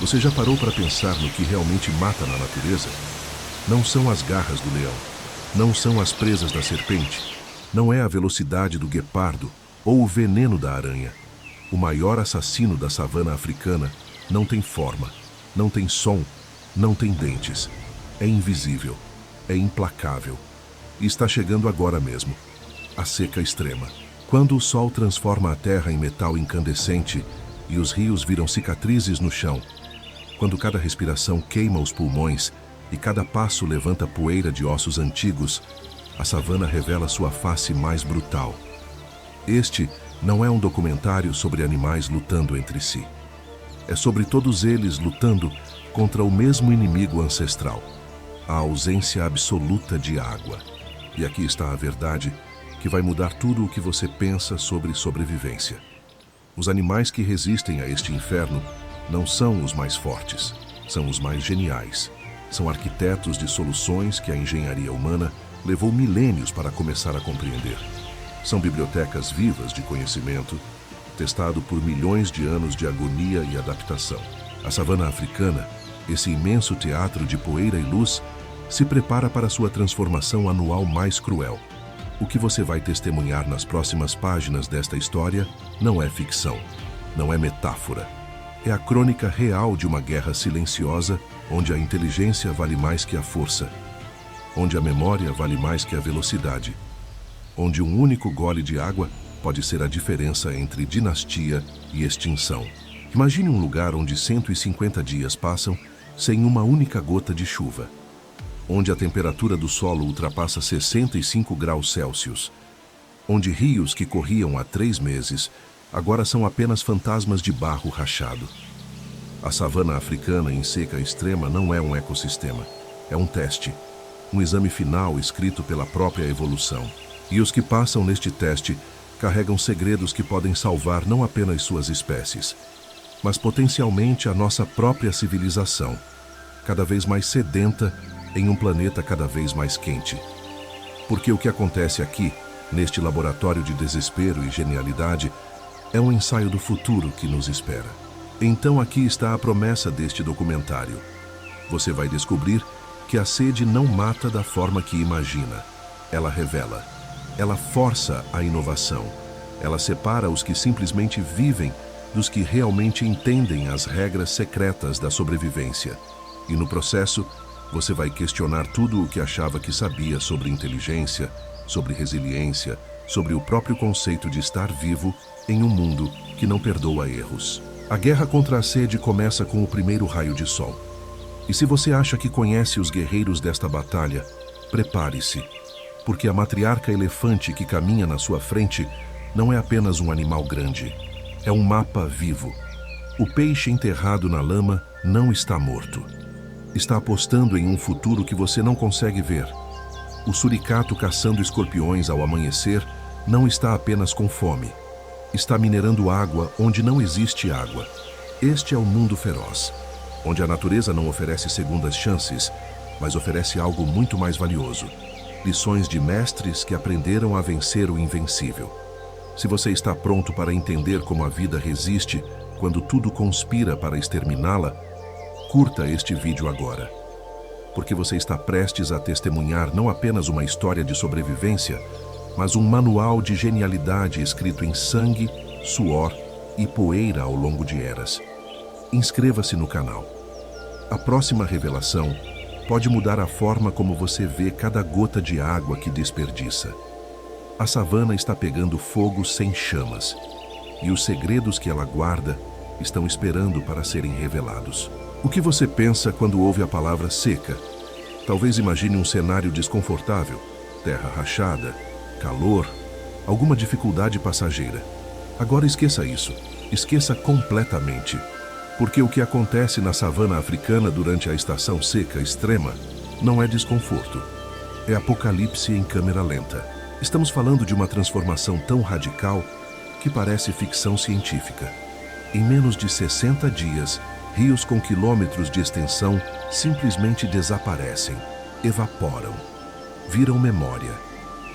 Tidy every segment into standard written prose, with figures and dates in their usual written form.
Você já parou para pensar no que realmente mata na natureza? Não são as garras do leão, não são as presas da serpente, não é a velocidade do guepardo ou o veneno da aranha. O maior assassino da savana africana não tem forma, não tem som, não tem dentes. É invisível, é implacável. E está chegando agora mesmo. A seca extrema. Quando o sol transforma a terra em metal incandescente e os rios viram cicatrizes no chão, quando cada respiração queima os pulmões e cada passo levanta poeira de ossos antigos, a savana revela sua face mais brutal. Este não é um documentário sobre animais lutando entre si. É sobre todos eles lutando contra o mesmo inimigo ancestral, a ausência absoluta de água. E aqui está a verdade que vai mudar tudo o que você pensa sobre sobrevivência. Os animais que resistem a este inferno não são os mais fortes, são os mais geniais. São arquitetos de soluções que a engenharia humana levou milênios para começar a compreender. São bibliotecas vivas de conhecimento, testado por milhões de anos de agonia e adaptação. A savana africana, esse imenso teatro de poeira e luz, se prepara para sua transformação anual mais cruel. O que você vai testemunhar nas próximas páginas desta história não é ficção, não é metáfora. É a crônica real de uma guerra silenciosa, onde a inteligência vale mais que a força, onde a memória vale mais que a velocidade, onde um único gole de água pode ser a diferença entre dinastia e extinção. Imagine um lugar onde 150 dias passam sem uma única gota de chuva, onde a temperatura do solo ultrapassa 65 graus Celsius, onde rios que corriam há 3 meses agora são apenas fantasmas de barro rachado. A savana africana em seca extrema não é um ecossistema, é um teste, um exame final escrito pela própria evolução. E os que passam neste teste carregam segredos que podem salvar não apenas suas espécies, mas potencialmente a nossa própria civilização, cada vez mais sedenta em um planeta cada vez mais quente. Porque o que acontece aqui, neste laboratório de desespero e genialidade, é um ensaio do futuro que nos espera. Então aqui está a promessa deste documentário. Você vai descobrir que a sede não mata da forma que imagina. Ela revela. Ela força a inovação. Ela separa os que simplesmente vivem dos que realmente entendem as regras secretas da sobrevivência. E no processo, você vai questionar tudo o que achava que sabia sobre inteligência, sobre resiliência, sobre o próprio conceito de estar vivo em um mundo que não perdoa erros. A guerra contra a sede começa com o primeiro raio de sol. E se você acha que conhece os guerreiros desta batalha, prepare-se, porque a matriarca elefante que caminha na sua frente não é apenas um animal grande, é um mapa vivo. O peixe enterrado na lama não está morto. Está apostando em um futuro que você não consegue ver. O suricato caçando escorpiões ao amanhecer não está apenas com fome. Está minerando água onde não existe água. Este é o mundo feroz, onde a natureza não oferece segundas chances, mas oferece algo muito mais valioso. Lições de mestres que aprenderam a vencer o invencível. Se você está pronto para entender como a vida resiste quando tudo conspira para exterminá-la, curta este vídeo agora. Porque você está prestes a testemunhar não apenas uma história de sobrevivência, mas um manual de genialidade escrito em sangue, suor e poeira ao longo de eras. Inscreva-se no canal. A próxima revelação pode mudar a forma como você vê cada gota de água que desperdiça. A savana está pegando fogo sem chamas, e os segredos que ela guarda estão esperando para serem revelados. O que você pensa quando ouve a palavra seca? Talvez imagine um cenário desconfortável, terra rachada, calor, alguma dificuldade passageira. Agora esqueça isso. Esqueça completamente. Porque o que acontece na savana africana durante a estação seca extrema não é desconforto. É apocalipse em câmera lenta. Estamos falando de uma transformação tão radical que parece ficção científica. Em menos de 60 dias, rios com quilômetros de extensão simplesmente desaparecem, evaporam, viram memória.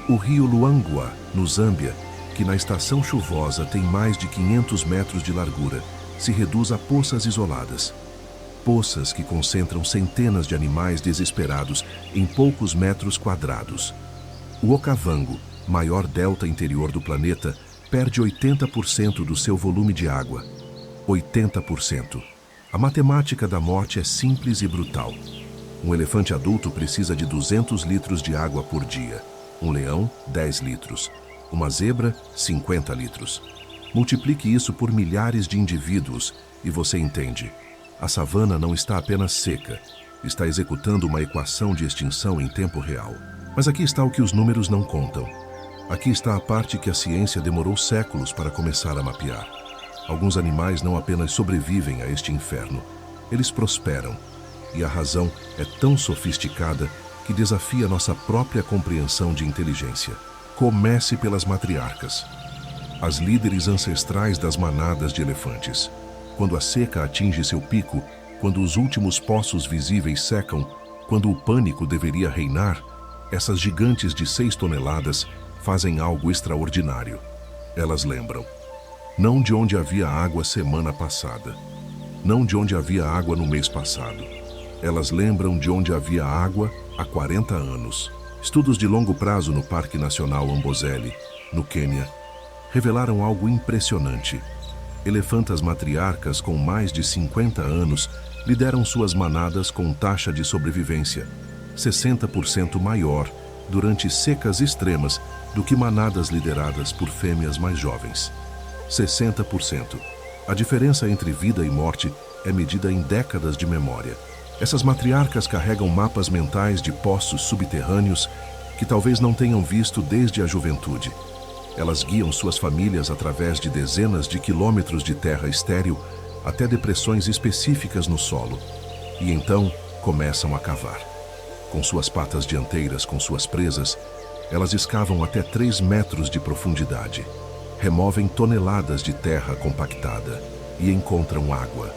O rio Luangwa, no Zâmbia, que na estação chuvosa tem mais de 500 metros de largura, se reduz a poças isoladas. poças que concentram centenas de animais desesperados em poucos metros quadrados. O Okavango, maior delta interior do planeta, perde 80% do seu volume de água. 80%. A matemática da morte é simples e brutal. Um elefante adulto precisa de 200 litros de água por dia. Um leão, 10 litros. Uma zebra, 50 litros. Multiplique isso por milhares de indivíduos e você entende. A savana não está apenas seca, está executando uma equação de extinção em tempo real. Mas aqui está o que os números não contam. Aqui está a parte que a ciência demorou séculos para começar a mapear. Alguns animais não apenas sobrevivem a este inferno, eles prosperam. E a razão é tão sofisticada que desafia nossa própria compreensão de inteligência. Comece pelas matriarcas, as líderes ancestrais das manadas de elefantes. Quando a seca atinge seu pico, quando os últimos poços visíveis secam, quando o pânico deveria reinar, essas gigantes de 6 toneladas fazem algo extraordinário. Elas lembram. Não de onde havia água semana passada. Não de onde havia água no mês passado. Elas lembram de onde havia água há 40 anos. Estudos de longo prazo no Parque Nacional Amboseli, no Quênia, revelaram algo impressionante. Elefantas matriarcas com mais de 50 anos lideram suas manadas com taxa de sobrevivência 60% maior durante secas extremas do que manadas lideradas por fêmeas mais jovens. 60%. A diferença entre vida e morte é medida em décadas de memória. Essas matriarcas carregam mapas mentais de poços subterrâneos que talvez não tenham visto desde a juventude. Elas guiam suas famílias através de dezenas de quilômetros de terra estéril até depressões específicas no solo. E então começam a cavar. Com suas patas dianteiras com suas presas, elas escavam até 3 metros de profundidade. Removem toneladas de terra compactada e encontram água.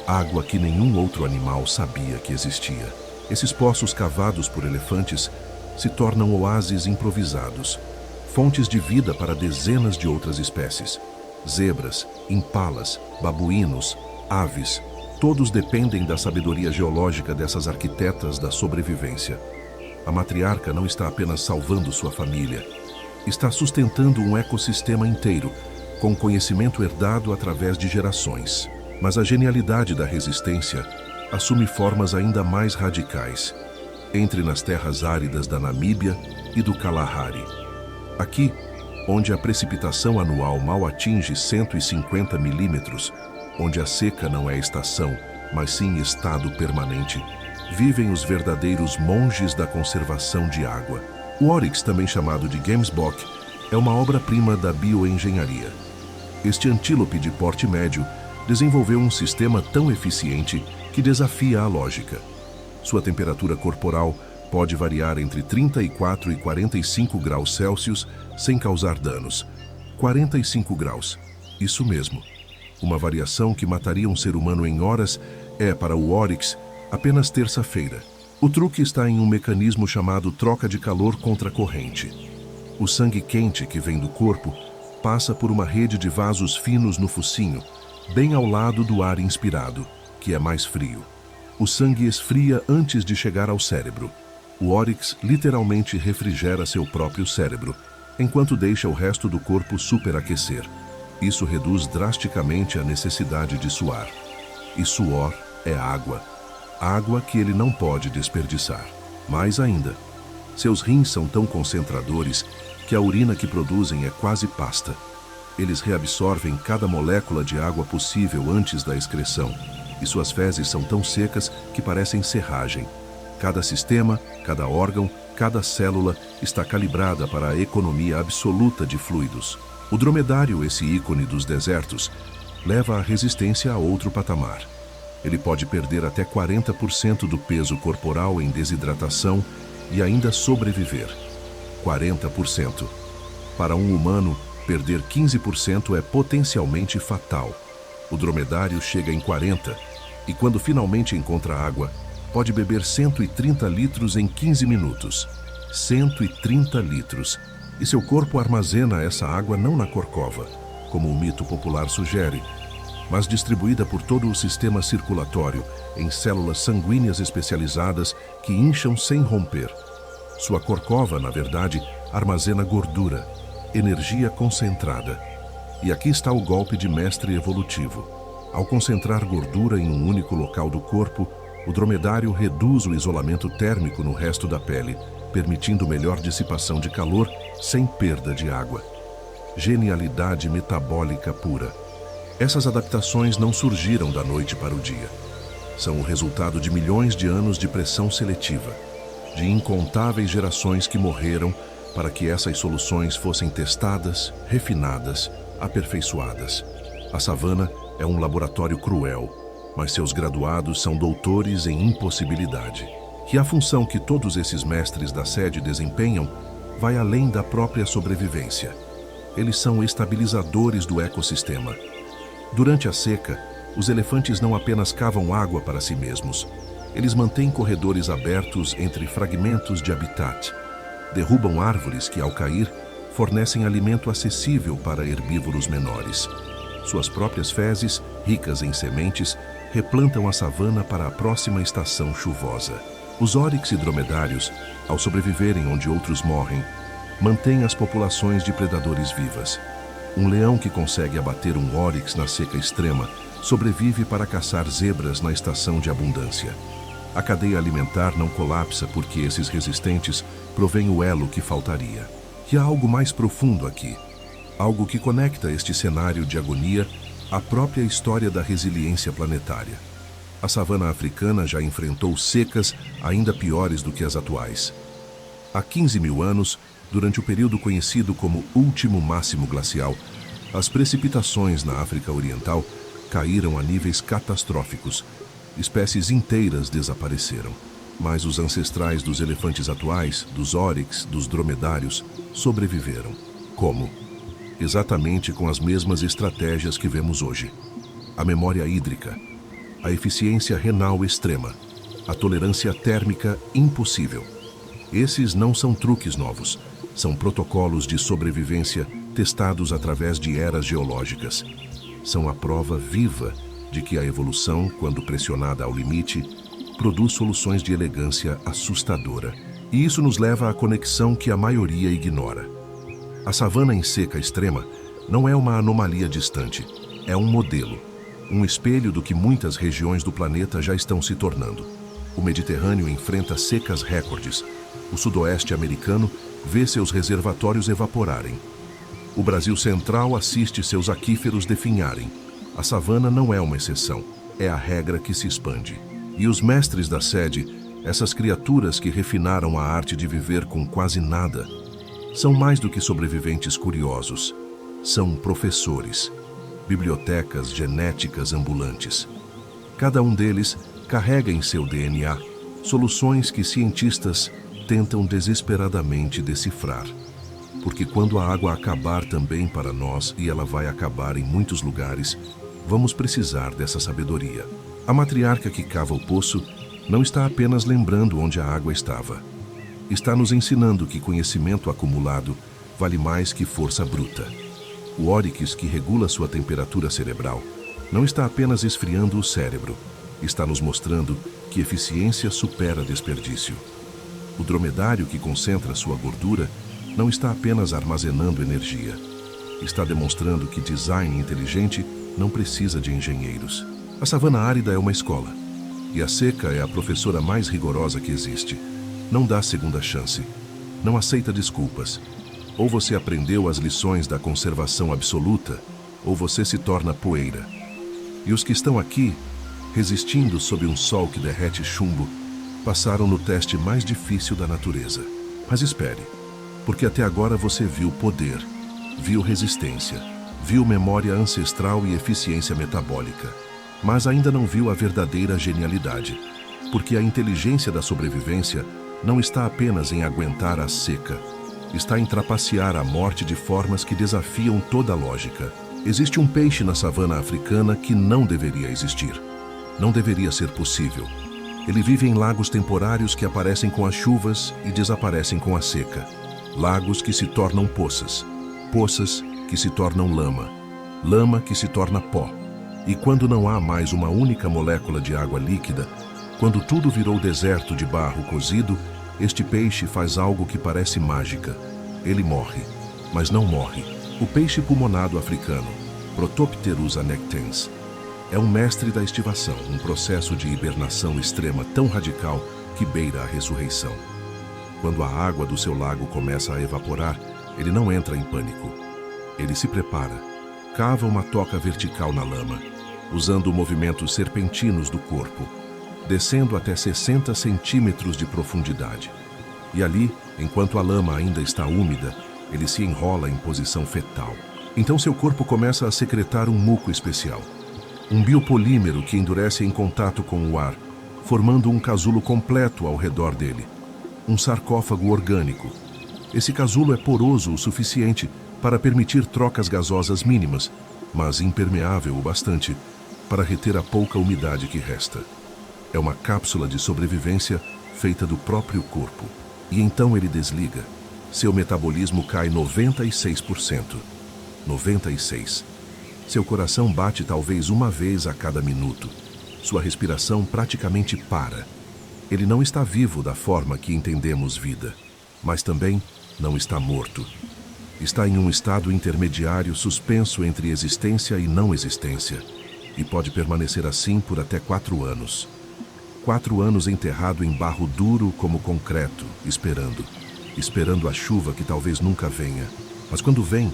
Água que nenhum outro animal sabia que existia. Esses poços cavados por elefantes se tornam oásis improvisados, fontes de vida para dezenas de outras espécies. Zebras, impalas, babuínos, aves, todos dependem da sabedoria geológica dessas arquitetas da sobrevivência. A matriarca não está apenas salvando sua família, está sustentando um ecossistema inteiro, com conhecimento herdado através de gerações. Mas a genialidade da resistência assume formas ainda mais radicais. Entre nas terras áridas da Namíbia e do Kalahari. Aqui, onde a precipitação anual mal atinge 150 milímetros, onde a seca não é estação, mas sim estado permanente, vivem os verdadeiros monges da conservação de água. O Oryx, também chamado de Gemsbok, é uma obra-prima da bioengenharia. Este antílope de porte médio desenvolveu um sistema tão eficiente que desafia a lógica. Sua temperatura corporal pode variar entre 34 e 45 graus Celsius sem causar danos. 45 graus. Isso mesmo. Uma variação que mataria um ser humano em horas é, para o Oryx, apenas terça-feira. O truque está em um mecanismo chamado troca de calor contra corrente. O sangue quente que vem do corpo passa por uma rede de vasos finos no focinho, bem ao lado do ar inspirado, que é mais frio. O sangue esfria antes de chegar ao cérebro. O Oryx literalmente refrigera seu próprio cérebro, enquanto deixa o resto do corpo superaquecer. Isso reduz drasticamente a necessidade de suar. E suor é água. Água que ele não pode desperdiçar. Mais ainda, seus rins são tão concentradores que a urina que produzem é quase pasta. Eles reabsorvem cada molécula de água possível antes da excreção, e suas fezes são tão secas que parecem serragem. Cada sistema, cada órgão, cada célula está calibrada para a economia absoluta de fluidos. O dromedário, esse ícone dos desertos, leva a resistência a outro patamar. Ele pode perder até 40% do peso corporal em desidratação e ainda sobreviver. 40%. Para um humano, perder 15% é potencialmente fatal. O dromedário chega em 40% e, quando finalmente encontra água, pode beber 130 litros em 15 minutos. 130 litros. E seu corpo armazena essa água não na corcova, como o mito popular sugere, mas distribuída por todo o sistema circulatório em células sanguíneas especializadas que incham sem romper. Sua corcova, na verdade, armazena gordura, energia concentrada. E aqui está o golpe de mestre evolutivo. Ao concentrar gordura em um único local do corpo, o dromedário reduz o isolamento térmico no resto da pele, permitindo melhor dissipação de calor sem perda de água. Genialidade metabólica pura. Essas adaptações não surgiram da noite para o dia. São o resultado de milhões de anos de pressão seletiva, de incontáveis gerações que morreram para que essas soluções fossem testadas, refinadas, aperfeiçoadas. A savana é um laboratório cruel, mas seus graduados são doutores em impossibilidade. E a função que todos esses mestres da sede desempenham vai além da própria sobrevivência. Eles são estabilizadores do ecossistema. Durante a seca, os elefantes não apenas cavam água para si mesmos, eles mantêm corredores abertos entre fragmentos de habitat, derrubam árvores que, ao cair, fornecem alimento acessível para herbívoros menores. Suas próprias fezes, ricas em sementes, replantam a savana para a próxima estação chuvosa. Os oryx e dromedários, ao sobreviverem onde outros morrem, mantêm as populações de predadores vivas. Um leão que consegue abater um oryx na seca extrema sobrevive para caçar zebras na estação de abundância. A cadeia alimentar não colapsa porque esses resistentes provêm o elo que faltaria. E há algo mais profundo aqui, algo que conecta este cenário de agonia à própria história da resiliência planetária. A savana africana já enfrentou secas ainda piores do que as atuais. Há 15 mil anos, durante o período conhecido como Último Máximo Glacial, as precipitações na África Oriental caíram a níveis catastróficos. Espécies inteiras desapareceram. Mas os ancestrais dos elefantes atuais, dos oryx, dos dromedários, sobreviveram. Como? Exatamente com as mesmas estratégias que vemos hoje. A memória hídrica, a eficiência renal extrema, a tolerância térmica impossível. Esses não são truques novos, são protocolos de sobrevivência testados através de eras geológicas. São a prova viva de que a evolução, quando pressionada ao limite, produz soluções de elegância assustadora. E isso nos leva à conexão que a maioria ignora. A savana em seca extrema não é uma anomalia distante, é um modelo, um espelho do que muitas regiões do planeta já estão se tornando. O Mediterrâneo enfrenta secas recordes. O sudoeste americano vê seus reservatórios evaporarem. O Brasil Central assiste seus aquíferos definharem. A savana não é uma exceção, é a regra que se expande. E os mestres da sede, essas criaturas que refinaram a arte de viver com quase nada, são mais do que sobreviventes curiosos. São professores, bibliotecas genéticas ambulantes. Cada um deles carrega em seu DNA soluções que cientistas tentam desesperadamente decifrar. Porque quando a água acabar também para nós, e ela vai acabar em muitos lugares, vamos precisar dessa sabedoria. A matriarca que cava o poço não está apenas lembrando onde a água estava. Está nos ensinando que conhecimento acumulado vale mais que força bruta. O oryx que regula sua temperatura cerebral não está apenas esfriando o cérebro, está nos mostrando que eficiência supera desperdício. O dromedário que concentra sua gordura não está apenas armazenando energia, está demonstrando que design inteligente não precisa de engenheiros. A savana árida é uma escola, e a seca é a professora mais rigorosa que existe. Não dá segunda chance, não aceita desculpas. Ou você aprendeu as lições da conservação absoluta, ou você se torna poeira. E os que estão aqui, resistindo sob um sol que derrete chumbo, passaram no teste mais difícil da natureza. Mas espere, porque até agora você viu poder, viu resistência, viu memória ancestral e eficiência metabólica, mas ainda não viu a verdadeira genialidade, porque a inteligência da sobrevivência não está apenas em aguentar a seca, está em trapacear a morte de formas que desafiam toda a lógica. Existe um peixe na savana africana que não deveria existir. Não deveria ser possível. Ele vive em lagos temporários que aparecem com as chuvas e desaparecem com a seca. Lagos que se tornam poças. Poças que se tornam lama. Lama que se torna pó. E quando não há mais uma única molécula de água líquida, quando tudo virou deserto de barro cozido, este peixe faz algo que parece mágica. Ele morre, mas não morre. O peixe pulmonado africano, Protopterus annectens, é um mestre da estivação, um processo de hibernação extrema tão radical que beira a ressurreição. Quando a água do seu lago começa a evaporar, ele não entra em pânico. Ele se prepara, cava uma toca vertical na lama, usando movimentos serpentinos do corpo, descendo até 60 centímetros de profundidade. E ali, enquanto a lama ainda está úmida, ele se enrola em posição fetal. Então seu corpo começa a secretar um muco especial, um biopolímero que endurece em contato com o ar, formando um casulo completo ao redor dele, um sarcófago orgânico. Esse casulo é poroso o suficiente para permitir trocas gasosas mínimas, mas impermeável o bastante para reter a pouca umidade que resta. É uma cápsula de sobrevivência feita do próprio corpo. E então ele desliga. Seu metabolismo cai 96%. 96%. Seu coração bate talvez uma vez a cada minuto. Sua respiração praticamente para. Ele não está vivo da forma que entendemos vida, mas também não está morto. Está em um estado intermediário suspenso entre existência e não existência, e pode permanecer assim por até 4 anos. 4 anos enterrado em barro duro como concreto, esperando a chuva que talvez nunca venha. Mas quando vem,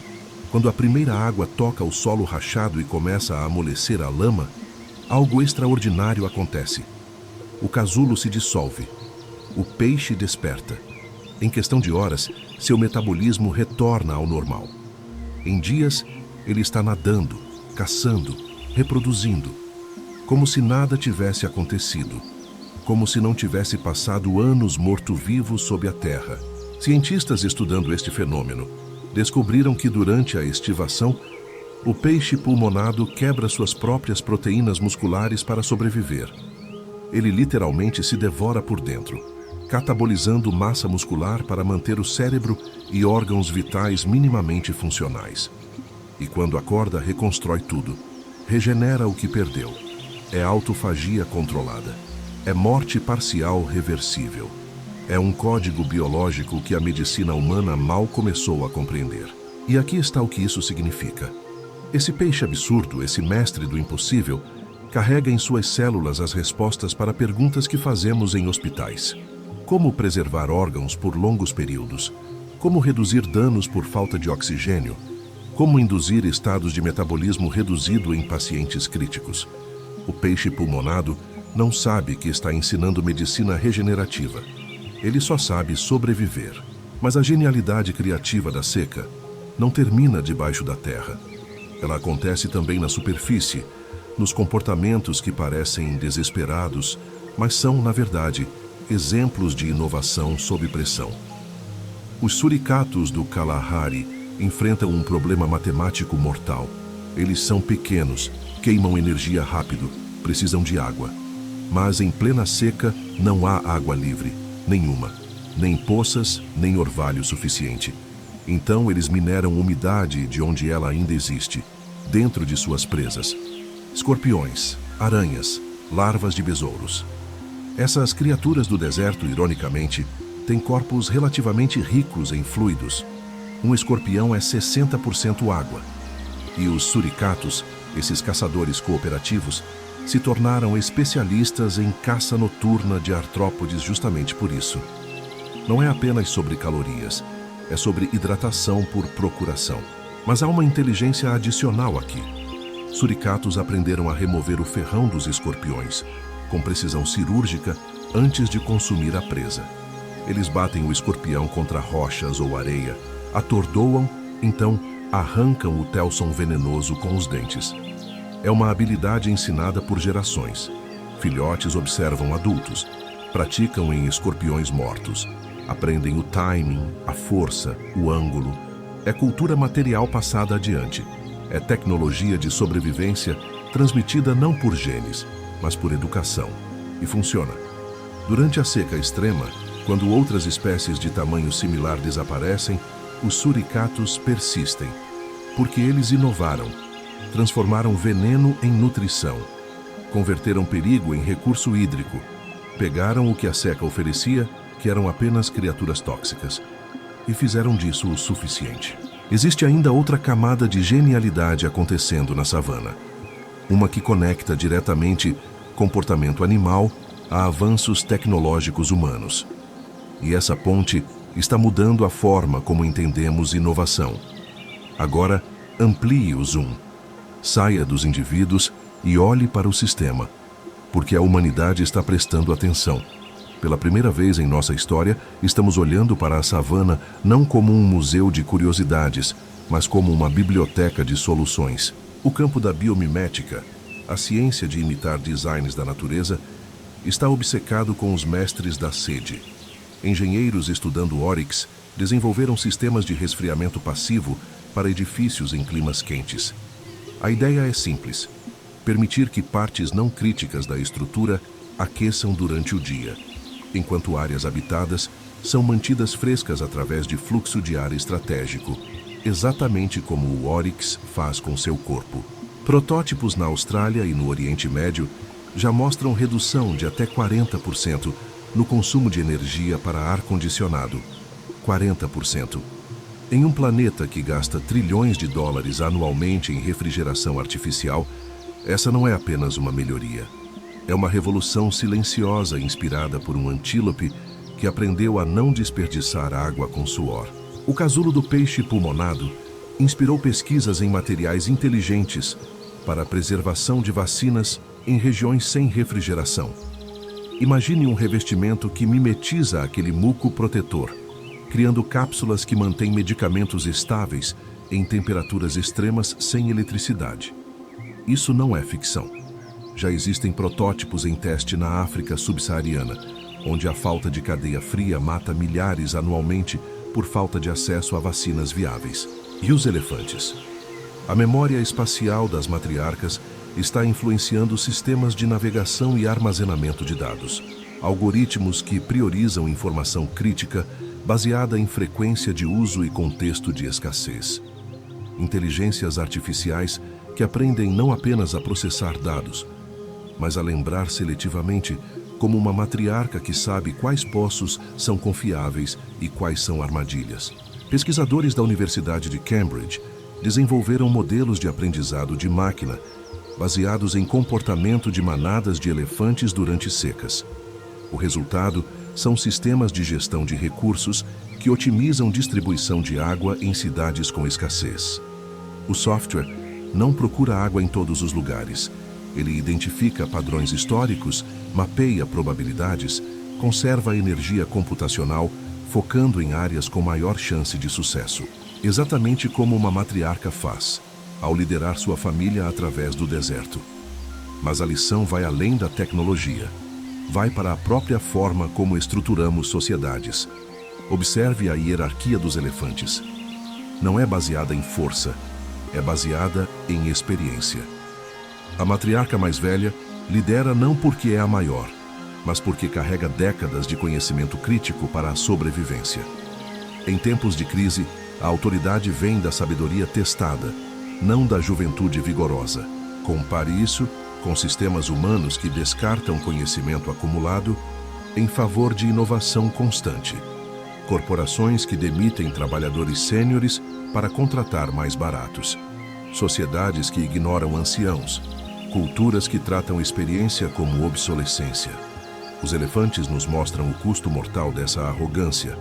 quando a primeira água toca o solo rachado e começa a amolecer a lama, algo extraordinário acontece. O casulo se dissolve. O peixe desperta. Em questão de horas, seu metabolismo retorna ao normal. Em dias, ele está nadando, caçando, reproduzindo, como se nada tivesse acontecido, como se não tivesse passado anos morto-vivo sob a terra. Cientistas estudando este fenômeno descobriram que durante a estivação, o peixe pulmonado quebra suas próprias proteínas musculares para sobreviver. Ele literalmente se devora por dentro, catabolizando massa muscular para manter o cérebro e órgãos vitais minimamente funcionais. E quando acorda, reconstrói tudo, regenera o que perdeu. É autofagia controlada. É morte parcial reversível. É um código biológico que a medicina humana mal começou a compreender. E aqui está o que isso significa. Esse peixe absurdo, esse mestre do impossível, carrega em suas células as respostas para perguntas que fazemos em hospitais. Como preservar órgãos por longos períodos? Como reduzir danos por falta de oxigênio? Como induzir estados de metabolismo reduzido em pacientes críticos? O peixe pulmonado não sabe que está ensinando medicina regenerativa. Ele só sabe sobreviver. Mas a genialidade criativa da seca não termina debaixo da terra. Ela acontece também na superfície, nos comportamentos que parecem desesperados, mas são, na verdade, exemplos de inovação sob pressão. Os suricatos do Kalahari enfrentam um problema matemático mortal. Eles são pequenos, queimam energia rápido, precisam de água. Mas em plena seca não há água livre, nenhuma, nem poças, nem orvalho suficiente. Então eles mineram umidade de onde ela ainda existe, dentro de suas presas. Escorpiões, aranhas, larvas de besouros. Essas criaturas do deserto, ironicamente, têm corpos relativamente ricos em fluidos. Um escorpião é 60% água. E os suricatos, esses caçadores cooperativos, se tornaram especialistas em caça noturna de artrópodes justamente por isso. Não é apenas sobre calorias, é sobre hidratação por procuração. Mas há uma inteligência adicional aqui. Suricatos aprenderam a remover o ferrão dos escorpiões, com precisão cirúrgica, antes de consumir a presa. Eles batem o escorpião contra rochas ou areia, atordoam, então arrancam o télson venenoso com os dentes. É uma habilidade ensinada por gerações. Filhotes observam adultos, praticam em escorpiões mortos, aprendem o timing, a força, o ângulo. É cultura material passada adiante. É tecnologia de sobrevivência transmitida não por genes, mas por educação. E funciona. Durante a seca extrema, quando outras espécies de tamanho similar desaparecem, os suricatos persistem, porque eles inovaram. transformaram veneno em nutrição, converteram perigo em recurso hídrico, pegaram o que a seca oferecia, que eram apenas criaturas tóxicas, e fizeram disso o suficiente. Existe ainda outra camada de genialidade acontecendo na savana, uma que conecta diretamente comportamento animal a avanços tecnológicos humanos. E essa ponte está mudando a forma como entendemos inovação. Agora, amplie o zoom. Saia dos indivíduos e olhe para o sistema, porque a humanidade está prestando atenção. Pela primeira vez em nossa história, estamos olhando para a savana não como um museu de curiosidades, mas como uma biblioteca de soluções. O campo da biomimética, a ciência de imitar designs da natureza, está obcecado com os mestres da sede. Engenheiros estudando Oryx desenvolveram sistemas de resfriamento passivo para edifícios em climas quentes. A ideia é simples: permitir que partes não críticas da estrutura aqueçam durante o dia, enquanto áreas habitadas são mantidas frescas através de fluxo de ar estratégico, exatamente como o Oryx faz com seu corpo. Protótipos na Austrália e no Oriente Médio já mostram redução de até 40% no consumo de energia para ar-condicionado. 40%. Em um planeta que gasta trilhões de dólares anualmente em refrigeração artificial, essa não é apenas uma melhoria. É uma revolução silenciosa inspirada por um antílope que aprendeu a não desperdiçar água com suor. O casulo do peixe pulmonado inspirou pesquisas em materiais inteligentes para a preservação de vacinas em regiões sem refrigeração. Imagine um revestimento que mimetiza aquele muco protetor, criando cápsulas que mantêm medicamentos estáveis em temperaturas extremas sem eletricidade. Isso não é ficção. Já existem protótipos em teste na África subsaariana, onde a falta de cadeia fria mata milhares anualmente por falta de acesso a vacinas viáveis. E os elefantes? A memória espacial das matriarcas está influenciando sistemas de navegação e armazenamento de dados, algoritmos que priorizam informação crítica baseada em frequência de uso e contexto de escassez. Inteligências artificiais que aprendem não apenas a processar dados, mas a lembrar seletivamente, como uma matriarca que sabe quais poços são confiáveis e quais são armadilhas. Pesquisadores da Universidade de Cambridge desenvolveram modelos de aprendizado de máquina baseados em comportamento de manadas de elefantes durante secas. O resultado são sistemas de gestão de recursos que otimizam distribuição de água em cidades com escassez. O software não procura água em todos os lugares. Ele identifica padrões históricos, mapeia probabilidades, conserva a energia computacional, focando em áreas com maior chance de sucesso. Exatamente como uma matriarca faz, ao liderar sua família através do deserto. Mas a lição vai além da tecnologia. Vai para a própria forma como estruturamos sociedades. Observe a hierarquia dos elefantes. Não é baseada em força, é baseada em experiência. A matriarca mais velha lidera não porque é a maior, mas porque carrega décadas de conhecimento crítico para a sobrevivência. Em tempos de crise, a autoridade vem da sabedoria testada, não da juventude vigorosa. Compare isso com sistemas humanos que descartam conhecimento acumulado em favor de inovação constante. Corporações que demitem trabalhadores sêniores para contratar mais baratos. Sociedades que ignoram anciãos. Culturas que tratam experiência como obsolescência. Os elefantes nos mostram o custo mortal dessa arrogância.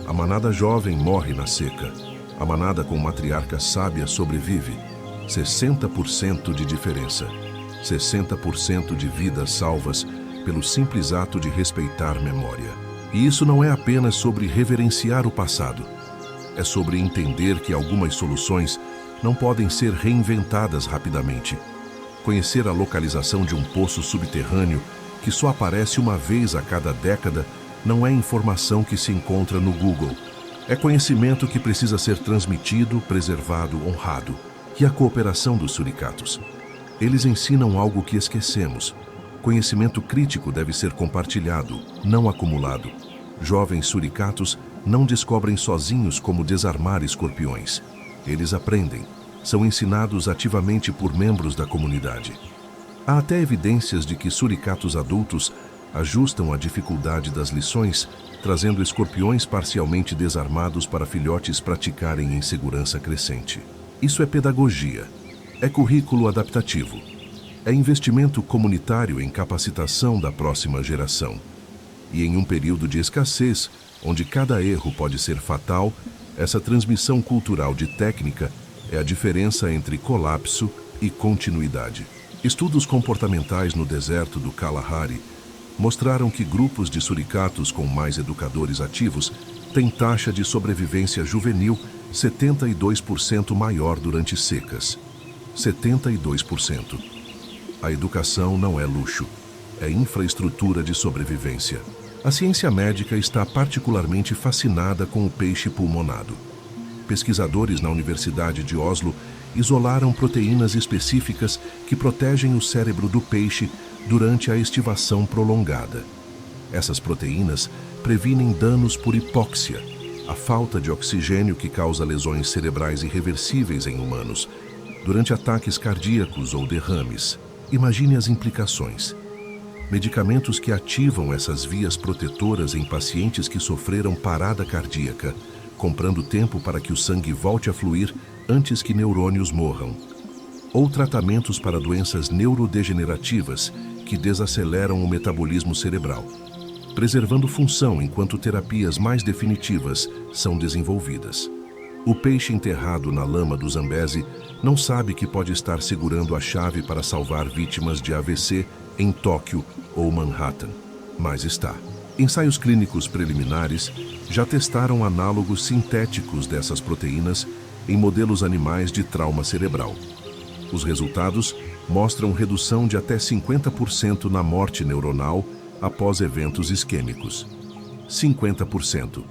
A manada jovem morre na seca. A manada com matriarca sábia sobrevive. 60% de diferença. 60% de vidas salvas pelo simples ato de respeitar memória. E isso não é apenas sobre reverenciar o passado. É sobre entender que algumas soluções não podem ser reinventadas rapidamente. Conhecer a localização de um poço subterrâneo que só aparece uma vez a cada década não é informação que se encontra no Google. É conhecimento que precisa ser transmitido, preservado, honrado. E a cooperação dos suricatos? Eles ensinam algo que esquecemos. Conhecimento crítico deve ser compartilhado, não acumulado. Jovens suricatos não descobrem sozinhos como desarmar escorpiões. Eles aprendem. são ensinados ativamente por membros da comunidade. Há até evidências de que suricatos adultos ajustam a dificuldade das lições, trazendo escorpiões parcialmente desarmados para filhotes praticarem em segurança crescente. Isso é pedagogia, é currículo adaptativo, é investimento comunitário em capacitação da próxima geração. E em um período de escassez, onde cada erro pode ser fatal, essa transmissão cultural de técnica é a diferença entre colapso e continuidade. Estudos comportamentais no deserto do Kalahari mostraram que grupos de suricatos com mais educadores ativos têm taxa de sobrevivência juvenil 72% maior durante secas. 72%. A educação não é luxo, é infraestrutura de sobrevivência. A ciência médica está particularmente fascinada com o peixe pulmonado. Pesquisadores na Universidade de Oslo isolaram proteínas específicas que protegem o cérebro do peixe durante a estivação prolongada. Essas proteínas previnem danos por hipóxia, a falta de oxigênio que causa lesões cerebrais irreversíveis em humanos, durante ataques cardíacos ou derrames. Imagine as implicações. Medicamentos que ativam essas vias protetoras em pacientes que sofreram parada cardíaca, comprando tempo para que o sangue volte a fluir antes que neurônios morram. Ou tratamentos para doenças neurodegenerativas que desaceleram o metabolismo cerebral, preservando função enquanto terapias mais definitivas são desenvolvidas. O peixe enterrado na lama do Zambeze não sabe que pode estar segurando a chave para salvar vítimas de AVC em Tóquio ou Manhattan, mas está. Ensaios clínicos preliminares já testaram análogos sintéticos dessas proteínas em modelos animais de trauma cerebral. Os resultados mostram redução de até 50% na morte neuronal após eventos isquêmicos. 50%.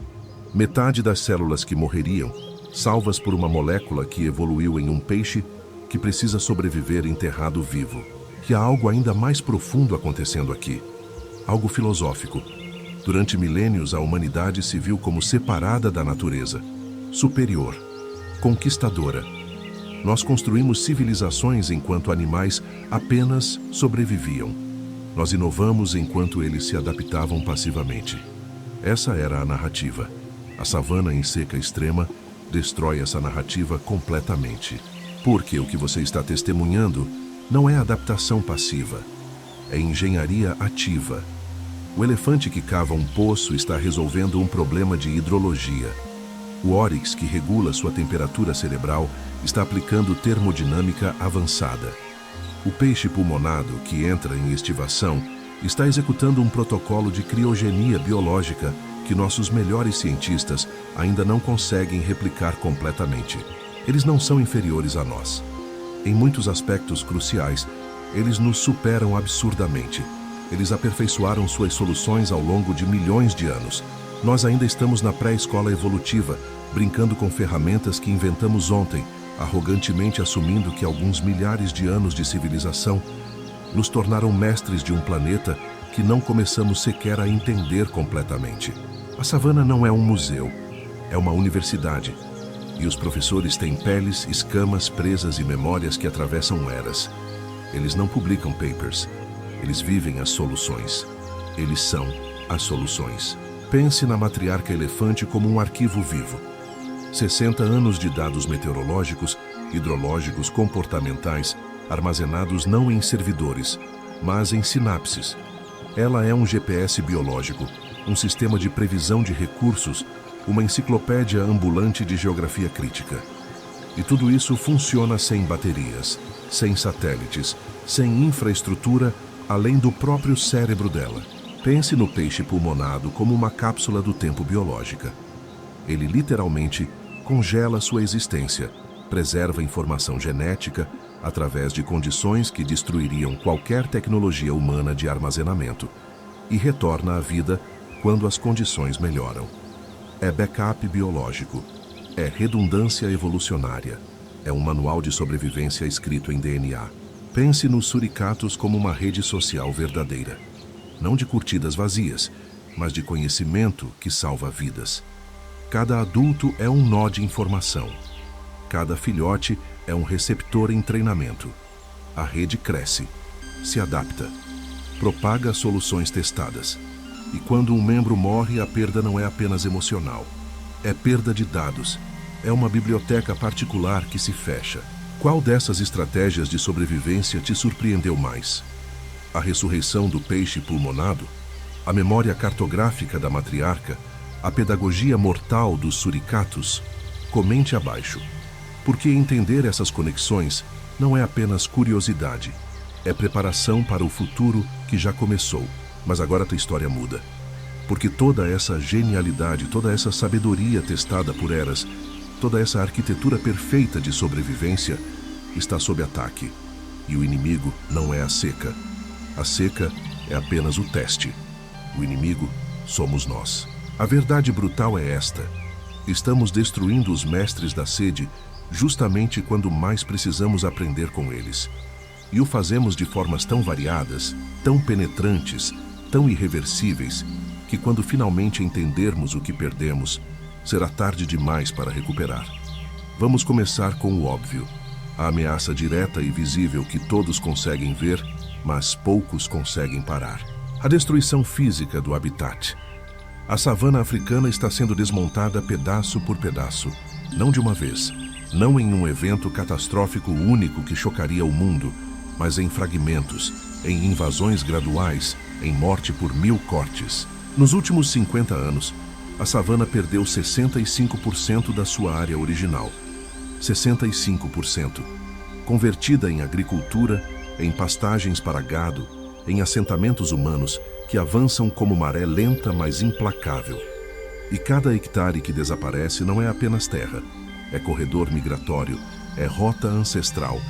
Metade das células que morreriam, salvas por uma molécula que evoluiu em um peixe que precisa sobreviver enterrado vivo. E há algo ainda mais profundo acontecendo aqui. Algo filosófico. Durante milênios, a humanidade se viu como separada da natureza, superior, conquistadora. Nós construímos civilizações enquanto animais apenas sobreviviam. Nós inovamos enquanto eles se adaptavam passivamente. Essa era a narrativa. A savana em seca extrema destrói essa narrativa completamente. Porque o que você está testemunhando não é adaptação passiva, é engenharia ativa. O elefante que cava um poço está resolvendo um problema de hidrologia. O óryx, que regula sua temperatura cerebral, está aplicando termodinâmica avançada. O peixe pulmonado, que entra em estivação, está executando um protocolo de criogenia biológica que nossos melhores cientistas ainda não conseguem replicar completamente. Eles não são inferiores a nós. Em muitos aspectos cruciais, eles nos superam absurdamente. Eles aperfeiçoaram suas soluções ao longo de milhões de anos. Nós ainda estamos na pré-escola evolutiva, brincando com ferramentas que inventamos ontem, arrogantemente assumindo que alguns milhares de anos de civilização nos tornaram mestres de um planeta que não começamos sequer a entender completamente. A savana não é um museu, é uma universidade. E os professores têm peles, escamas, presas e memórias que atravessam eras. Eles não publicam papers. Eles vivem as soluções. Eles são as soluções. Pense na matriarca elefante como um arquivo vivo. 60 anos de dados meteorológicos, hidrológicos, comportamentais, armazenados não em servidores, mas em sinapses. Ela é um GPS biológico, um sistema de previsão de recursos, uma enciclopédia ambulante de geografia crítica. E tudo isso funciona sem baterias, sem satélites, sem infraestrutura, além do próprio cérebro dela. Pense no peixe pulmonado como uma cápsula do tempo biológica. Ele literalmente congela sua existência, preserva informação genética através de condições que destruiriam qualquer tecnologia humana de armazenamento e retorna à vida quando as condições melhoram. É backup biológico, é redundância evolucionária, é um manual de sobrevivência escrito em DNA. Pense nos suricatos como uma rede social verdadeira. Não de curtidas vazias, mas de conhecimento que salva vidas. Cada adulto é um nó de informação. Cada filhote é um receptor em treinamento. A rede cresce, se adapta, propaga soluções testadas. E quando um membro morre, a perda não é apenas emocional. É perda de dados. É uma biblioteca particular que se fecha. Qual dessas estratégias de sobrevivência te surpreendeu mais? A ressurreição do peixe pulmonado? A memória cartográfica da matriarca? A pedagogia mortal dos suricatos? Comente abaixo. Porque entender essas conexões não é apenas curiosidade. É preparação para o futuro que já começou. Mas agora a tua história muda. Porque toda essa genialidade, toda essa sabedoria testada por eras, toda essa arquitetura perfeita de sobrevivência está sob ataque. E o inimigo não é a seca. A seca é apenas o teste. O inimigo somos nós. A verdade brutal é esta. Estamos destruindo os mestres da sede justamente quando mais precisamos aprender com eles. E o fazemos de formas tão variadas, tão penetrantes, tão irreversíveis, que quando finalmente entendermos o que perdemos, será tarde demais para recuperar. Vamos começar com o óbvio, a ameaça direta e visível que todos conseguem ver, mas poucos conseguem parar. A destruição física do habitat. A savana africana está sendo desmontada pedaço por pedaço, não de uma vez, não em um evento catastrófico único que chocaria o mundo, mas em fragmentos, em invasões graduais, em morte por 1000 cortes. Nos últimos 50 anos, a savana perdeu 65% da sua área original. 65%. Convertida em agricultura, em pastagens para gado, em assentamentos humanos que avançam como maré lenta, mas implacável. E cada hectare que desaparece não é apenas terra, é corredor migratório, é rota ancestral,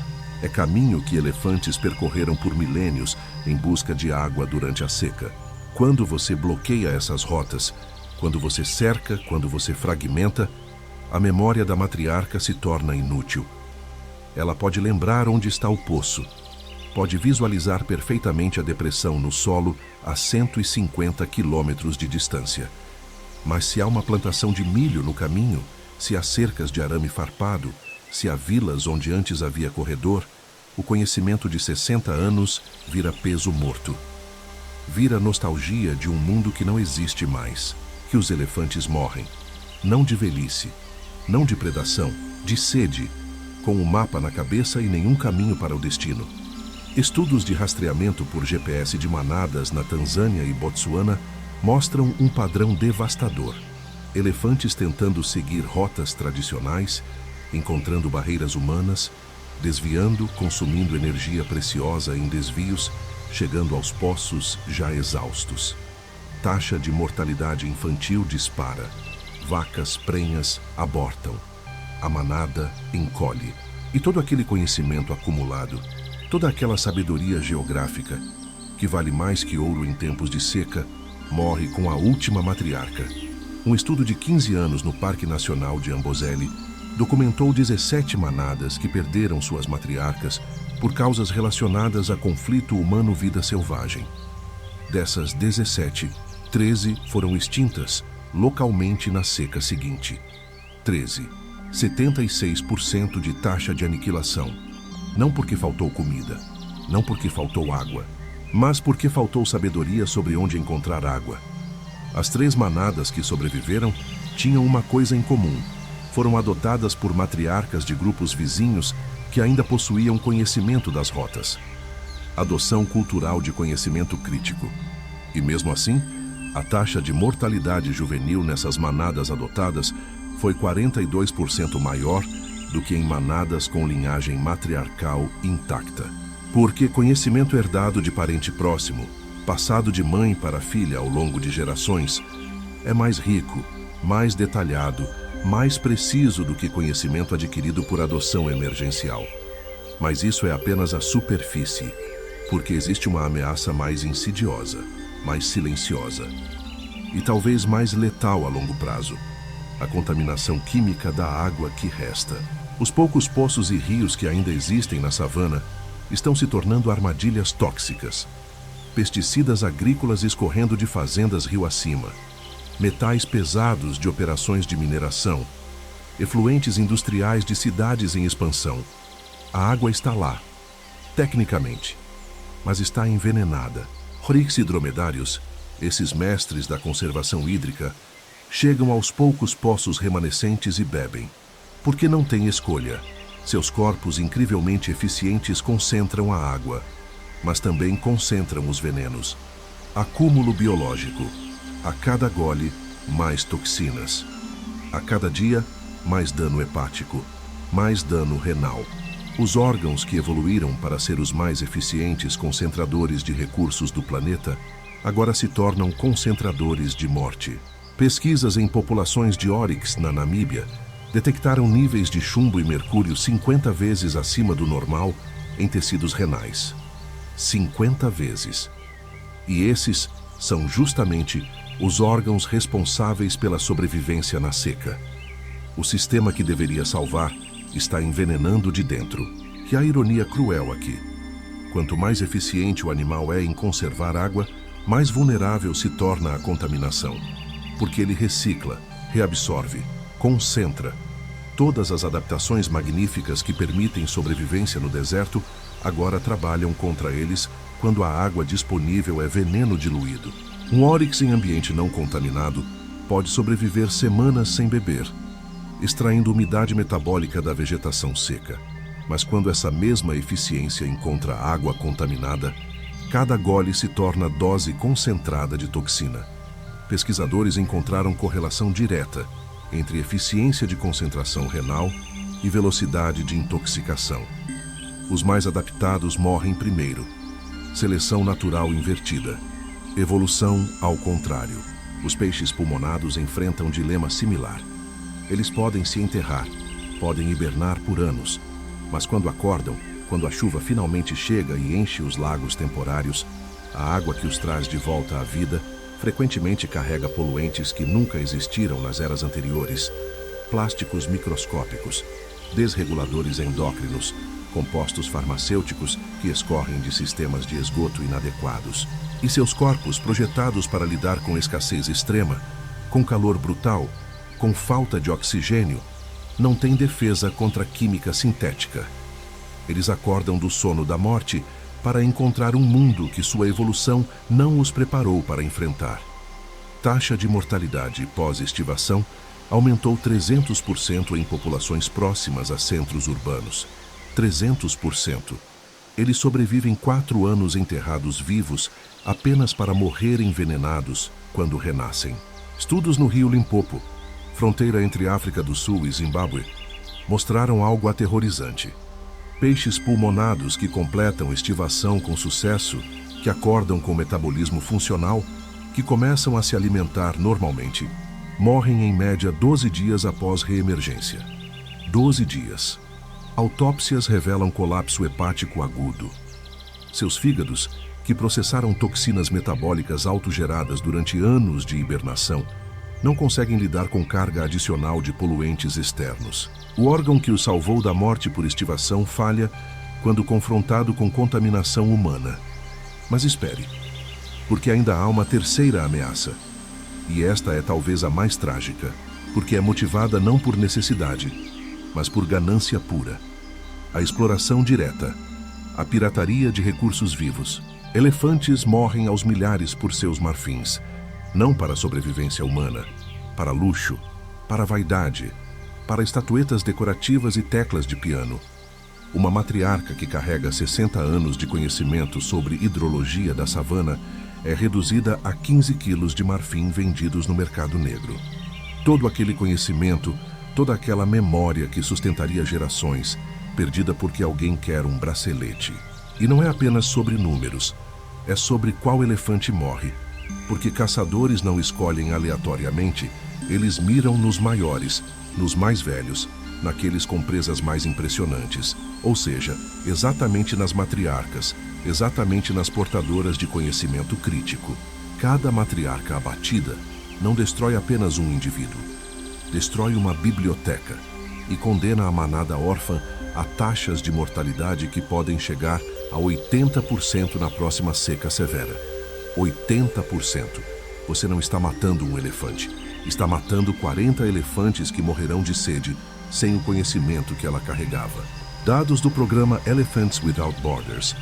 é caminho que elefantes percorreram por milênios em busca de água durante a seca. Quando você bloqueia essas rotas, quando você cerca, quando você fragmenta, a memória da matriarca se torna inútil. Ela pode lembrar onde está o poço, pode visualizar perfeitamente a depressão no solo a 150 quilômetros de distância. Mas se há uma plantação de milho no caminho, se há cercas de arame farpado, se há vilas onde antes havia corredor, o conhecimento de 60 anos vira peso morto. Vira nostalgia de um mundo que não existe mais, que os elefantes morrem, não de velhice, não de predação, de sede, com um mapa na cabeça e nenhum caminho para o destino. Estudos de rastreamento por GPS de manadas na Tanzânia e Botsuana mostram um padrão devastador. Elefantes tentando seguir rotas tradicionais, encontrando barreiras humanas, desviando, consumindo energia preciosa em desvios, chegando aos poços já exaustos. Taxa de mortalidade infantil dispara. Vacas prenhas abortam. A manada encolhe. E todo aquele conhecimento acumulado, toda aquela sabedoria geográfica, que vale mais que ouro em tempos de seca, morre com a última matriarca. Um estudo de 15 anos no Parque Nacional de Amboseli documentou 17 manadas que perderam suas matriarcas por causas relacionadas a conflito humano-vida selvagem. Dessas 17, 13 foram extintas localmente na seca seguinte. 13. 76% de taxa de aniquilação. Não porque faltou comida, não porque faltou água, mas porque faltou sabedoria sobre onde encontrar água. As 3 manadas que sobreviveram tinham uma coisa em comum. Foram adotadas por matriarcas de grupos vizinhos que ainda possuíam conhecimento das rotas. Adoção cultural de conhecimento crítico. E mesmo assim, a taxa de mortalidade juvenil nessas manadas adotadas foi 42% maior do que em manadas com linhagem matriarcal intacta. Porque conhecimento herdado de parente próximo, passado de mãe para filha ao longo de gerações, é mais rico, mais detalhado, mais preciso do que conhecimento adquirido por adoção emergencial. Mas isso é apenas a superfície, porque existe uma ameaça mais insidiosa, mais silenciosa e talvez mais letal a longo prazo: a contaminação química da água que resta. Os poucos poços e rios que ainda existem na savana estão se tornando armadilhas tóxicas. Pesticidas agrícolas escorrendo de fazendas rio acima, metais pesados de operações de mineração, efluentes industriais de cidades em expansão, A água está lá, tecnicamente, mas está envenenada. Oryx e dromedários, esses mestres da conservação hídrica, chegam aos poucos poços remanescentes e bebem, porque não têm escolha. Seus corpos incrivelmente eficientes concentram a água, mas também concentram os venenos. Acúmulo biológico. A cada gole, mais toxinas. A cada dia, mais dano hepático, mais dano renal. Os órgãos que evoluíram para ser os mais eficientes concentradores de recursos do planeta, agora se tornam concentradores de morte. Pesquisas em populações de Oryx na Namíbia detectaram níveis de chumbo e mercúrio 50 vezes acima do normal em tecidos renais. 50 vezes. E esses são justamente os órgãos responsáveis pela sobrevivência na seca. O sistema que deveria salvar está envenenando de dentro. E a ironia cruel aqui. Quanto mais eficiente o animal é em conservar água, mais vulnerável se torna à contaminação. Porque ele recicla, reabsorve, concentra. Todas as adaptações magníficas que permitem sobrevivência no deserto agora trabalham contra eles quando a água disponível é veneno diluído. Um Oryx em ambiente não contaminado pode sobreviver semanas sem beber, extraindo umidade metabólica da vegetação seca. Mas quando essa mesma eficiência encontra água contaminada, cada gole se torna dose concentrada de toxina. Pesquisadores encontraram correlação direta entre eficiência de concentração renal e velocidade de intoxicação. Os mais adaptados morrem primeiro. Seleção natural invertida. Evolução ao contrário. Os peixes pulmonados enfrentam um dilema similar. Eles podem se enterrar, podem hibernar por anos, mas quando acordam, quando a chuva finalmente chega e enche os lagos temporários, a água que os traz de volta à vida frequentemente carrega poluentes que nunca existiram nas eras anteriores, plásticos microscópicos, desreguladores endócrinos, compostos farmacêuticos que escorrem de sistemas de esgoto inadequados. E seus corpos, projetados para lidar com escassez extrema, com calor brutal, com falta de oxigênio, não têm defesa contra a química sintética. Eles acordam do sono da morte para encontrar um mundo que sua evolução não os preparou para enfrentar. Taxa de mortalidade pós-estivação aumentou 300% em populações próximas a centros urbanos. 300%. Eles sobrevivem 4 anos enterrados vivos apenas para morrer envenenados quando renascem. Estudos no rio Limpopo, fronteira entre África do Sul e Zimbábue, mostraram algo aterrorizante. Peixes pulmonados que completam estivação com sucesso, que acordam com metabolismo funcional, que começam a se alimentar normalmente, morrem em média 12 dias após reemergência. 12 dias. Autópsias revelam colapso hepático agudo. Seus fígados, que processaram toxinas metabólicas autogeradas durante anos de hibernação, não conseguem lidar com carga adicional de poluentes externos. O órgão que os salvou da morte por estivação falha quando confrontado com contaminação humana. Mas espere, porque ainda há uma terceira ameaça. E esta é talvez a mais trágica, porque é motivada não por necessidade, mas por ganância pura. A exploração direta, a pirataria de recursos vivos. Elefantes morrem aos milhares por seus marfins, não para a sobrevivência humana, para luxo, para vaidade, para estatuetas decorativas e teclas de piano. Uma matriarca que carrega 60 anos de conhecimento sobre hidrologia da savana é reduzida a 15 quilos de marfim vendidos no mercado negro. Todo aquele conhecimento, toda aquela memória que sustentaria gerações, perdida porque alguém quer um bracelete. E não é apenas sobre números, é sobre qual elefante morre. Porque caçadores não escolhem aleatoriamente, eles miram nos maiores, nos mais velhos, naqueles com presas mais impressionantes, ou seja, exatamente nas matriarcas, exatamente nas portadoras de conhecimento crítico. Cada matriarca abatida não destrói apenas um indivíduo, destrói uma biblioteca e condena a manada órfã a taxas de mortalidade que podem chegar a 80% na próxima seca severa. 80%. Você não está matando um elefante. Está matando 40 elefantes que morrerão de sede sem o conhecimento que ela carregava. Dados do programa Elephants Without Borders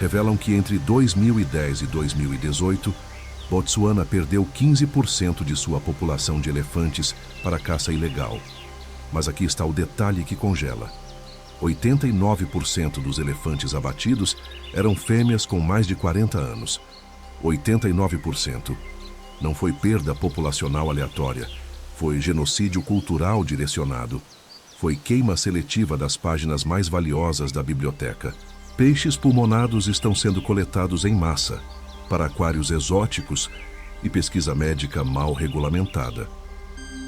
revelam que entre 2010 e 2018, Botsuana perdeu 15% de sua população de elefantes para a caça ilegal. Mas aqui está o detalhe que congela. 89% dos elefantes abatidos eram fêmeas com mais de 40 anos. 89%. Não foi perda populacional aleatória, foi genocídio cultural direcionado. Foi queima seletiva das páginas mais valiosas da biblioteca. Peixes pulmonados estão sendo coletados em massa, para aquários exóticos e pesquisa médica mal regulamentada.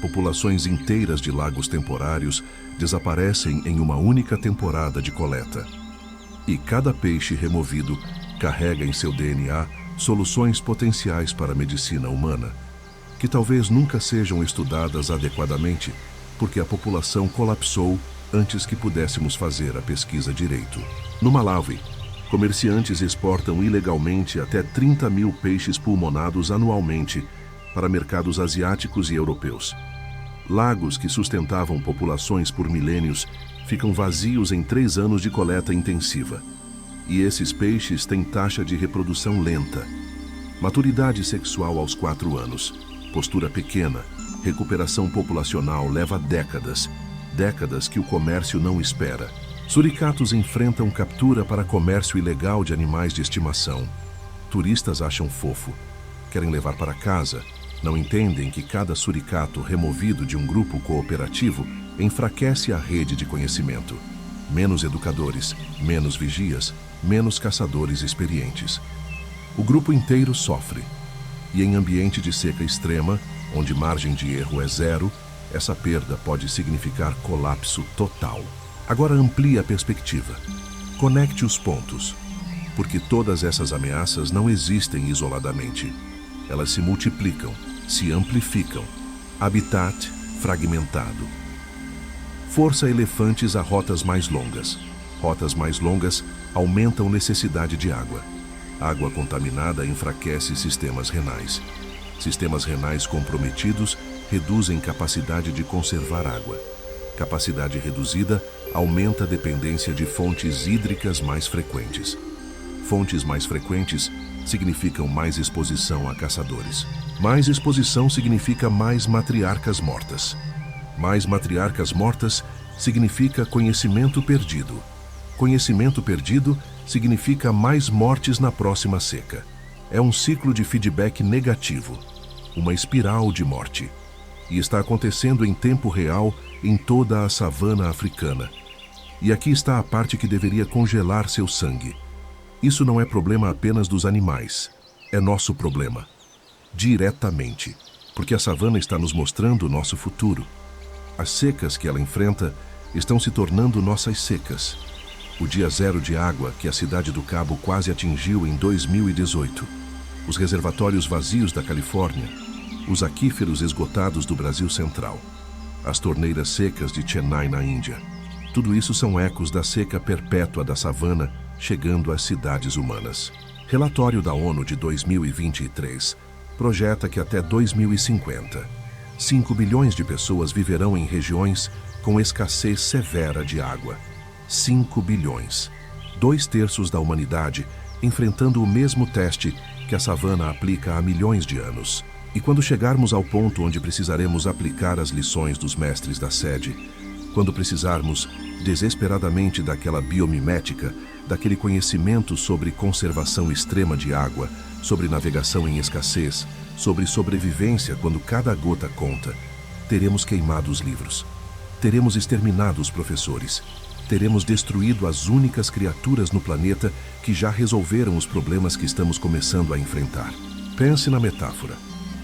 Populações inteiras de lagos temporários desaparecem em uma única temporada de coleta. E cada peixe removido carrega em seu DNA soluções potenciais para a medicina humana, que talvez nunca sejam estudadas adequadamente, porque a população colapsou antes que pudéssemos fazer a pesquisa direito. No Malawi, comerciantes exportam ilegalmente até 30 mil peixes pulmonados anualmente para mercados asiáticos e europeus. Lagos que sustentavam populações por milênios ficam vazios em 3 anos de coleta intensiva. E esses peixes têm taxa de reprodução lenta. Maturidade sexual aos 4 anos. Postura pequena. Recuperação populacional leva décadas. Décadas que o comércio não espera. Suricatos enfrentam captura para comércio ilegal de animais de estimação. Turistas acham fofo. Querem levar para casa. Não entendem que cada suricato removido de um grupo cooperativo enfraquece a rede de conhecimento. Menos educadores, menos vigias, menos caçadores experientes. O grupo inteiro sofre. E em ambiente de seca extrema, onde margem de erro é zero, essa perda pode significar colapso total. Agora amplie a perspectiva. Conecte os pontos. Porque todas essas ameaças não existem isoladamente. Elas se multiplicam, se amplificam. Habitat fragmentado. Força elefantes a rotas mais longas. Rotas mais longas aumentam necessidade de água. Água contaminada enfraquece sistemas renais. Sistemas renais comprometidos reduzem capacidade de conservar água. Capacidade reduzida aumenta a dependência de fontes hídricas mais frequentes. Fontes mais frequentes significam mais exposição a caçadores. Mais exposição significa mais matriarcas mortas. Mais matriarcas mortas significa conhecimento perdido. Conhecimento perdido significa mais mortes na próxima seca. É um ciclo de feedback negativo, uma espiral de morte. E está acontecendo em tempo real em toda a savana africana. E aqui está a parte que deveria congelar seu sangue. Isso não é problema apenas dos animais, é nosso problema. Diretamente, porque a savana está nos mostrando o nosso futuro. As secas que ela enfrenta estão se tornando nossas secas. O dia zero de água que a cidade do Cabo quase atingiu em 2018. Os reservatórios vazios da Califórnia. Os aquíferos esgotados do Brasil Central. As torneiras secas de Chennai, na Índia. Tudo isso são ecos da seca perpétua da savana chegando às cidades humanas. Relatório da ONU de 2023 projeta que até 2050, 5 bilhões de pessoas viverão em regiões com escassez severa de água. 5 bilhões. 2/3 da humanidade enfrentando o mesmo teste que a savana aplica há milhões de anos. E quando chegarmos ao ponto onde precisaremos aplicar as lições dos mestres da sede, quando precisarmos desesperadamente daquela biomimética, daquele conhecimento sobre conservação extrema de água, sobre navegação em escassez, sobre sobrevivência quando cada gota conta, teremos queimado os livros. Teremos exterminado os professores. Teremos destruído as únicas criaturas no planeta que já resolveram os problemas que estamos começando a enfrentar. Pense na metáfora.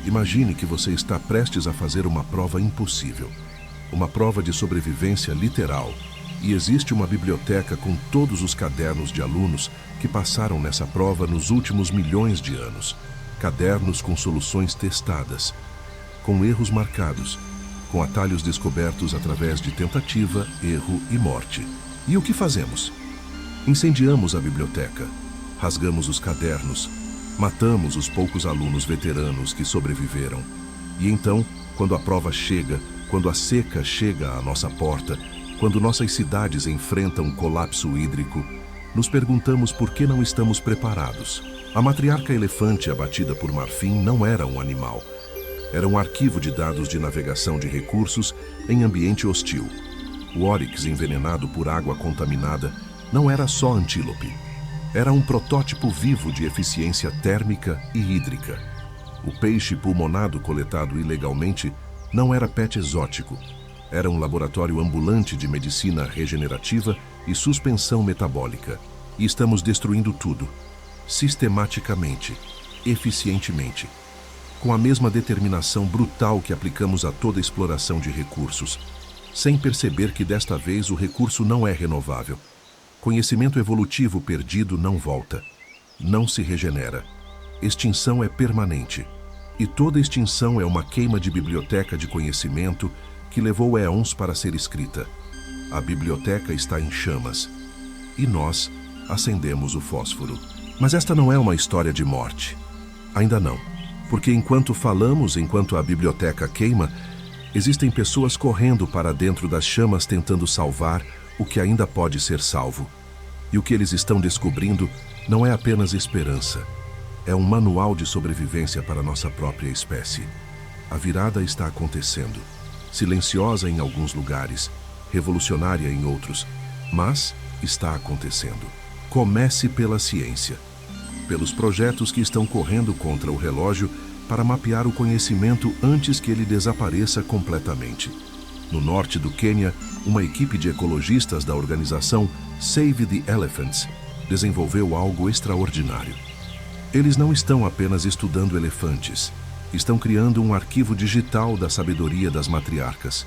Imagine que você está prestes a fazer uma prova impossível. Uma prova de sobrevivência literal. E existe uma biblioteca com todos os cadernos de alunos que passaram nessa prova nos últimos milhões de anos. Cadernos com soluções testadas, com erros marcados, com atalhos descobertos através de tentativa, erro e morte. E o que fazemos? Incendiamos a biblioteca, rasgamos os cadernos, matamos os poucos alunos veteranos que sobreviveram. E então, quando a prova chega, quando a seca chega à nossa porta, Quando nossas cidades enfrentam colapso hídrico, nos perguntamos por que não estamos preparados. A matriarca elefante abatida por marfim não era um animal. Era um arquivo de dados de navegação de recursos em ambiente hostil. O óryx envenenado por água contaminada não era só antílope. Era um protótipo vivo de eficiência térmica e hídrica. O peixe pulmonado coletado ilegalmente não era pet exótico. Era um laboratório ambulante de medicina regenerativa e suspensão metabólica. E estamos destruindo tudo, sistematicamente, eficientemente, com a mesma determinação brutal que aplicamos a toda exploração de recursos, sem perceber que desta vez o recurso não é renovável. Conhecimento evolutivo perdido não volta, não se regenera. Extinção é permanente. E toda extinção é uma queima de biblioteca de conhecimento que levou éons para ser escrita. A biblioteca está em chamas. E nós acendemos o fósforo. Mas esta não é uma história de morte. Ainda não. Porque enquanto falamos, enquanto a biblioteca queima, existem pessoas correndo para dentro das chamas tentando salvar o que ainda pode ser salvo. E o que eles estão descobrindo não é apenas esperança. É um manual de sobrevivência para nossa própria espécie. A virada está acontecendo. Silenciosa em alguns lugares, revolucionária em outros, mas está acontecendo. Comece pela ciência. Pelos projetos que estão correndo contra o relógio para mapear o conhecimento antes que ele desapareça completamente. No norte do Quênia, uma equipe de ecologistas da organização Save the Elephants desenvolveu algo extraordinário. Eles não estão apenas estudando elefantes, estão criando um arquivo digital da sabedoria das matriarcas.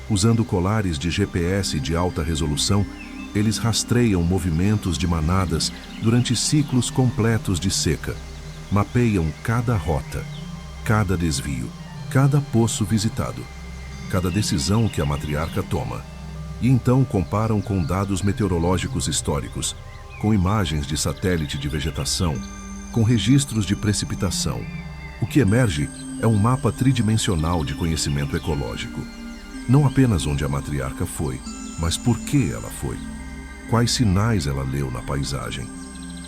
Usando colares de GPS de alta resolução, eles rastreiam movimentos de manadas durante ciclos completos de seca. Mapeiam cada rota, cada desvio, cada poço visitado, cada decisão que a matriarca toma. E então comparam com dados meteorológicos históricos, com imagens de satélite de vegetação, com registros de precipitação. O que emerge é um mapa tridimensional de conhecimento ecológico. Não apenas onde a matriarca foi, mas por que ela foi. Quais sinais ela leu na paisagem?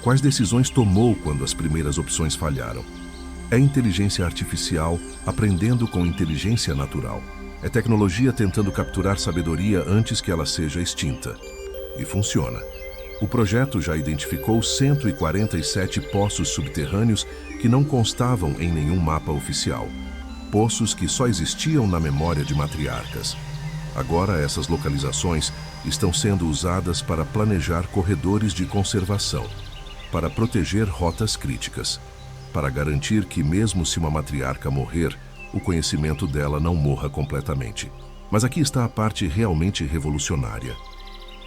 Quais decisões tomou quando as primeiras opções falharam? É inteligência artificial aprendendo com inteligência natural. É tecnologia tentando capturar sabedoria antes que ela seja extinta. E funciona. O projeto já identificou 147 poços subterrâneos que não constavam em nenhum mapa oficial. Poços que só existiam na memória de matriarcas. Agora essas localizações estão sendo usadas para planejar corredores de conservação, para proteger rotas críticas, para garantir que mesmo se uma matriarca morrer, o conhecimento dela não morra completamente. Mas aqui está a parte realmente revolucionária.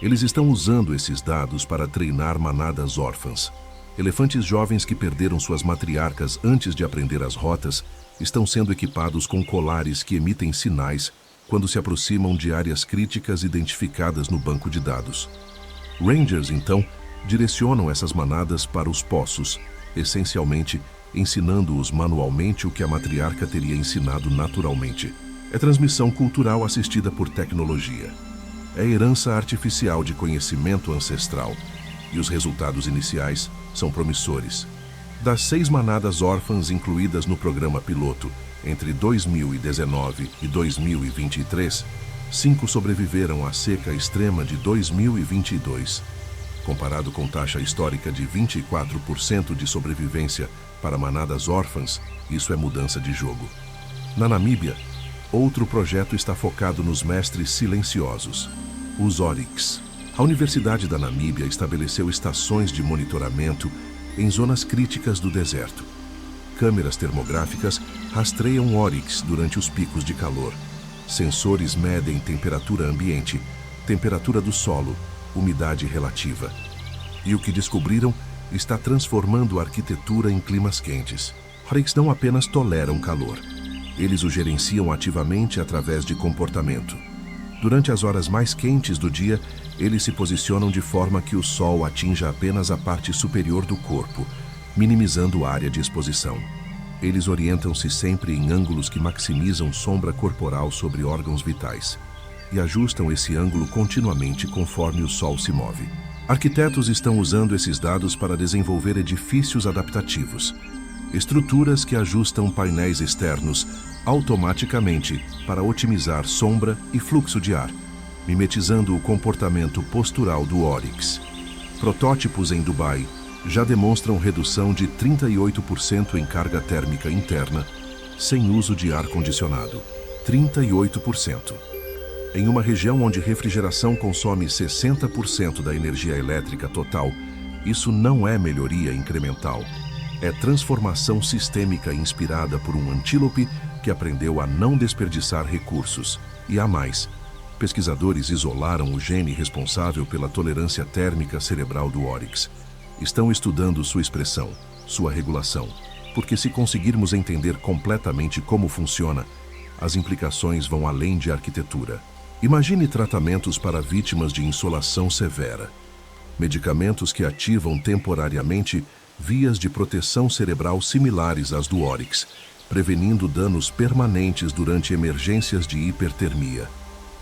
Eles estão usando esses dados para treinar manadas órfãs. Elefantes jovens que perderam suas matriarcas antes de aprender as rotas estão sendo equipados com colares que emitem sinais quando se aproximam de áreas críticas identificadas no banco de dados. Rangers, então, direcionam essas manadas para os poços, essencialmente ensinando-os manualmente o que a matriarca teria ensinado naturalmente. É transmissão cultural assistida por tecnologia. É herança artificial de conhecimento ancestral. E os resultados iniciais são promissores. Das 6 manadas órfãs incluídas no programa piloto entre 2019 e 2023, 5 sobreviveram à seca extrema de 2022. Comparado com taxa histórica de 24% de sobrevivência para manadas órfãs, isso é mudança de jogo. Na Namíbia, outro projeto está focado nos mestres silenciosos, os Oryx. A Universidade da Namíbia estabeleceu estações de monitoramento em zonas críticas do deserto. Câmeras termográficas rastreiam Oryx durante os picos de calor. Sensores medem temperatura ambiente, temperatura do solo, umidade relativa. E o que descobriram está transformando a arquitetura em climas quentes. Oryx não apenas toleram calor, eles o gerenciam ativamente através de comportamento. Durante as horas mais quentes do dia, eles se posicionam de forma que o sol atinja apenas a parte superior do corpo, minimizando a área de exposição. Eles orientam-se sempre em ângulos que maximizam sombra corporal sobre órgãos vitais. e ajustam esse ângulo continuamente conforme o Sol se move. Arquitetos estão usando esses dados para desenvolver edifícios adaptativos, estruturas que ajustam painéis externos automaticamente para otimizar sombra e fluxo de ar, mimetizando o comportamento postural do Oryx. Protótipos em Dubai já demonstram redução de 38% em carga térmica interna, sem uso de ar-condicionado. 38%. Em uma região onde refrigeração consome 60% da energia elétrica total, isso não é melhoria incremental. É transformação sistêmica inspirada por um antílope que aprendeu a não desperdiçar recursos. E há mais. Pesquisadores isolaram o gene responsável pela tolerância térmica cerebral do Oryx. Estão estudando sua expressão, sua regulação, porque se conseguirmos entender completamente como funciona, as implicações vão além de arquitetura. Imagine tratamentos para vítimas de insolação severa. Medicamentos que ativam temporariamente vias de proteção cerebral similares às do Oryx, prevenindo danos permanentes durante emergências de hipertermia.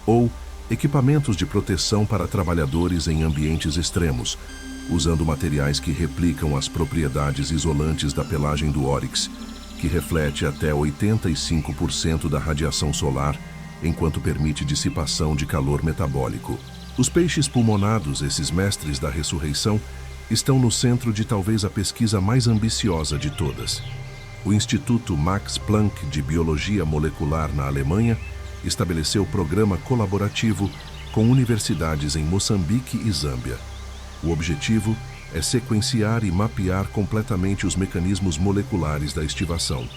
Ou equipamentos de proteção para trabalhadores em ambientes extremos, usando materiais que replicam as propriedades isolantes da pelagem do Oryx, que reflete até 85% da radiação solar, enquanto permite dissipação de calor metabólico. Os peixes pulmonados, esses mestres da ressurreição, estão no centro de talvez a pesquisa mais ambiciosa de todas. O Instituto Max Planck de Biologia Molecular na Alemanha estabeleceu programa colaborativo com universidades em Moçambique e Zâmbia. O objetivo é sequenciar e mapear completamente os mecanismos moleculares da estivação.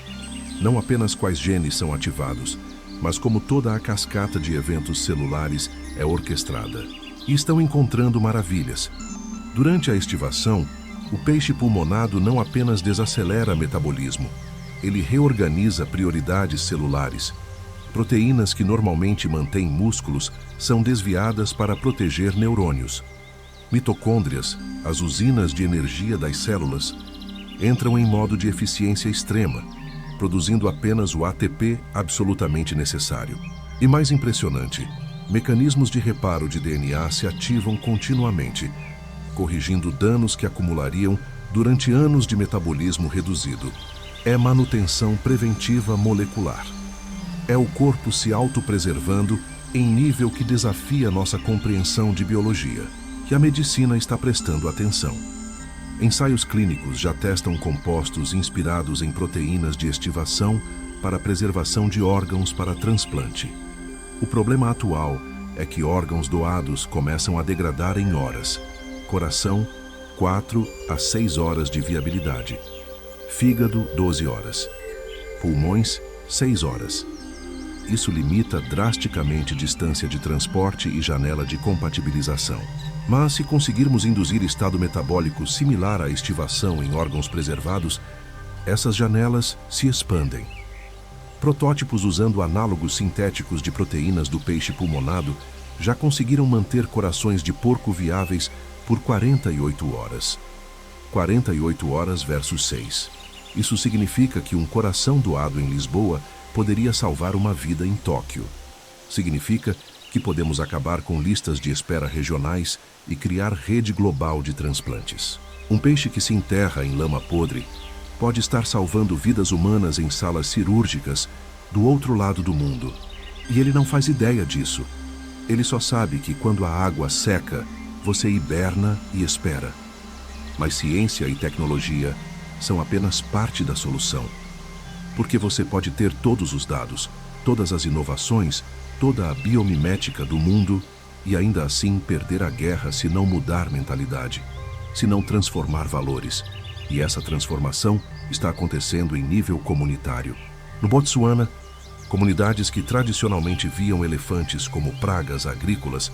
Não apenas quais genes são ativados, mas como toda a cascata de eventos celulares é orquestrada. E estão encontrando maravilhas. Durante a estivação, o peixe pulmonado não apenas desacelera metabolismo, ele reorganiza prioridades celulares. Proteínas que normalmente mantêm músculos são desviadas para proteger neurônios. Mitocôndrias, as usinas de energia das células, entram em modo de eficiência extrema, produzindo apenas o ATP absolutamente necessário. E mais impressionante, mecanismos de reparo de DNA se ativam continuamente, corrigindo danos que acumulariam durante anos de metabolismo reduzido. É manutenção preventiva molecular. É o corpo se autopreservando em nível que desafia nossa compreensão de biologia, que a medicina está prestando atenção. Ensaios clínicos já testam compostos inspirados em proteínas de estivação para a preservação de órgãos para transplante. O problema atual é que órgãos doados começam a degradar em horas. Coração, 4 a 6 horas de viabilidade. Fígado, 12 horas. Pulmões, 6 horas. Isso limita drasticamente distância de transporte e janela de compatibilização. Mas se conseguirmos induzir estado metabólico similar à estivação em órgãos preservados, essas janelas se expandem. Protótipos usando análogos sintéticos de proteínas do peixe pulmonado já conseguiram manter corações de porco viáveis por 48 horas. 48 horas versus 6. Isso significa que um coração doado em Lisboa poderia salvar uma vida em Tóquio. Significa que podemos acabar com listas de espera regionais e criar rede global de transplantes. Um peixe que se enterra em lama podre pode estar salvando vidas humanas em salas cirúrgicas do outro lado do mundo. E ele não faz ideia disso. Ele só sabe que quando a água seca, você hiberna e espera. Mas ciência e tecnologia são apenas parte da solução. Porque você pode ter todos os dados, todas as inovações, toda a biomimética do mundo e ainda assim perder a guerra se não mudar mentalidade, se não transformar valores. E essa transformação está acontecendo em nível comunitário. No Botsuana, comunidades que tradicionalmente viam elefantes como pragas agrícolas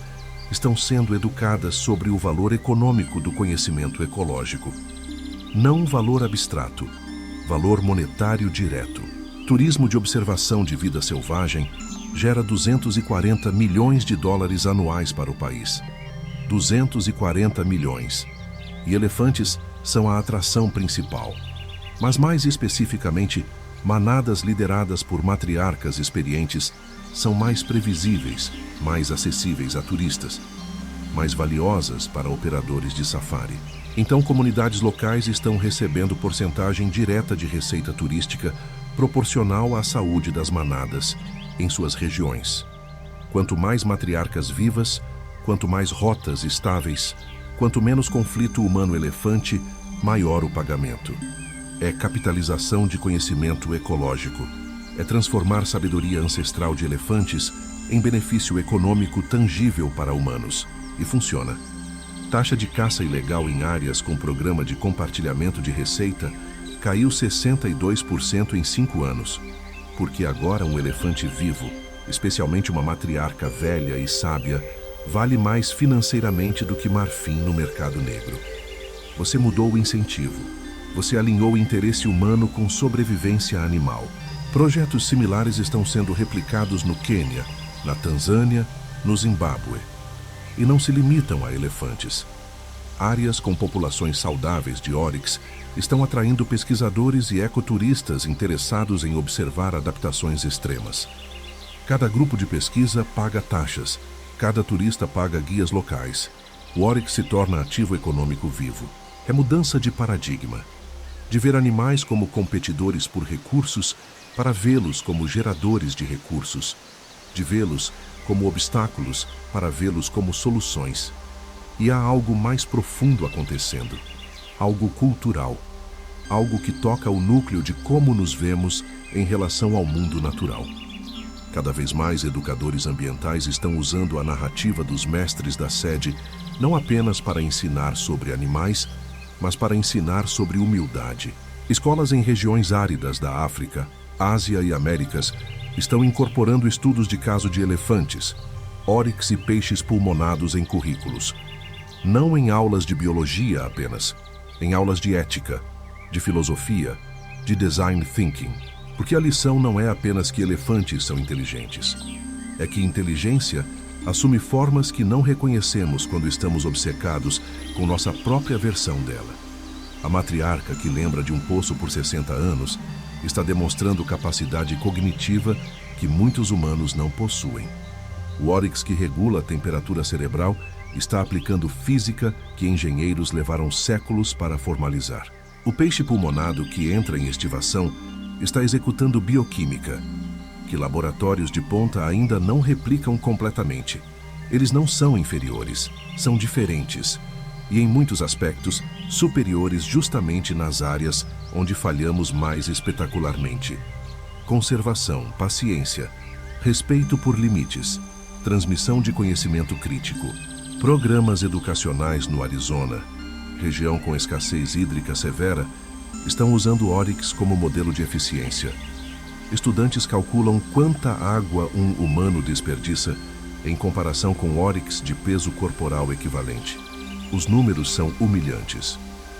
estão sendo educadas sobre o valor econômico do conhecimento ecológico. Não valor abstrato, valor monetário direto. Turismo de observação de vida selvagem gera 240 milhões de dólares anuais para o país. 240 milhões. E elefantes são a atração principal. Mas mais especificamente, manadas lideradas por matriarcas experientes são mais previsíveis, mais acessíveis a turistas, mais valiosas para operadores de safari. Então, comunidades locais estão recebendo porcentagem direta de receita turística proporcional à saúde das manadas em suas regiões. Quanto mais matriarcas vivas, quanto mais rotas estáveis, quanto menos conflito humano-elefante, maior o pagamento. É capitalização de conhecimento ecológico. É transformar sabedoria ancestral de elefantes em benefício econômico tangível para humanos. E funciona. Taxa de caça ilegal em áreas com programa de compartilhamento de receita caiu 62% em 5 anos. Porque agora um elefante vivo, especialmente uma matriarca velha e sábia, vale mais financeiramente do que marfim no mercado negro. Você mudou o incentivo. Você alinhou o interesse humano com sobrevivência animal. Projetos similares estão sendo replicados no Quênia, na Tanzânia, no Zimbábue. E não se limitam a elefantes. Áreas com populações saudáveis de oryx estão atraindo pesquisadores e ecoturistas interessados em observar adaptações extremas. Cada grupo de pesquisa paga taxas, cada turista paga guias locais. O oryx se torna ativo econômico vivo. É mudança de paradigma. De ver animais como competidores por recursos para vê-los como geradores de recursos. De vê-los como obstáculos para vê-los como soluções. E há algo mais profundo acontecendo. Algo cultural. Algo que toca o núcleo de como nos vemos em relação ao mundo natural. Cada vez mais educadores ambientais estão usando a narrativa dos mestres da sede não apenas para ensinar sobre animais, mas para ensinar sobre humildade. Escolas em regiões áridas da África, Ásia e Américas estão incorporando estudos de caso de elefantes, oryx e peixes pulmonados em currículos. Não em aulas de biologia apenas, em aulas de ética, de filosofia, de design thinking. Porque a lição não é apenas que elefantes são inteligentes. É que inteligência assume formas que não reconhecemos quando estamos obcecados com nossa própria versão dela. A matriarca, que lembra de um poço por 60 anos, está demonstrando capacidade cognitiva que muitos humanos não possuem. O oryx, que regula a temperatura cerebral, está aplicando física que engenheiros levaram séculos para formalizar. O peixe pulmonado, que entra em estivação, está executando bioquímica, que laboratórios de ponta ainda não replicam completamente. Eles não são inferiores, são diferentes, e em muitos aspectos, superiores justamente nas áreas onde falhamos mais espetacularmente. Conservação, paciência, respeito por limites, transmissão de conhecimento crítico, programas educacionais no Arizona, região com escassez hídrica severa, estão usando o oryx como modelo de eficiência. Estudantes calculam quanta água um humano desperdiça em comparação com oryx de peso corporal equivalente. Os números são humilhantes.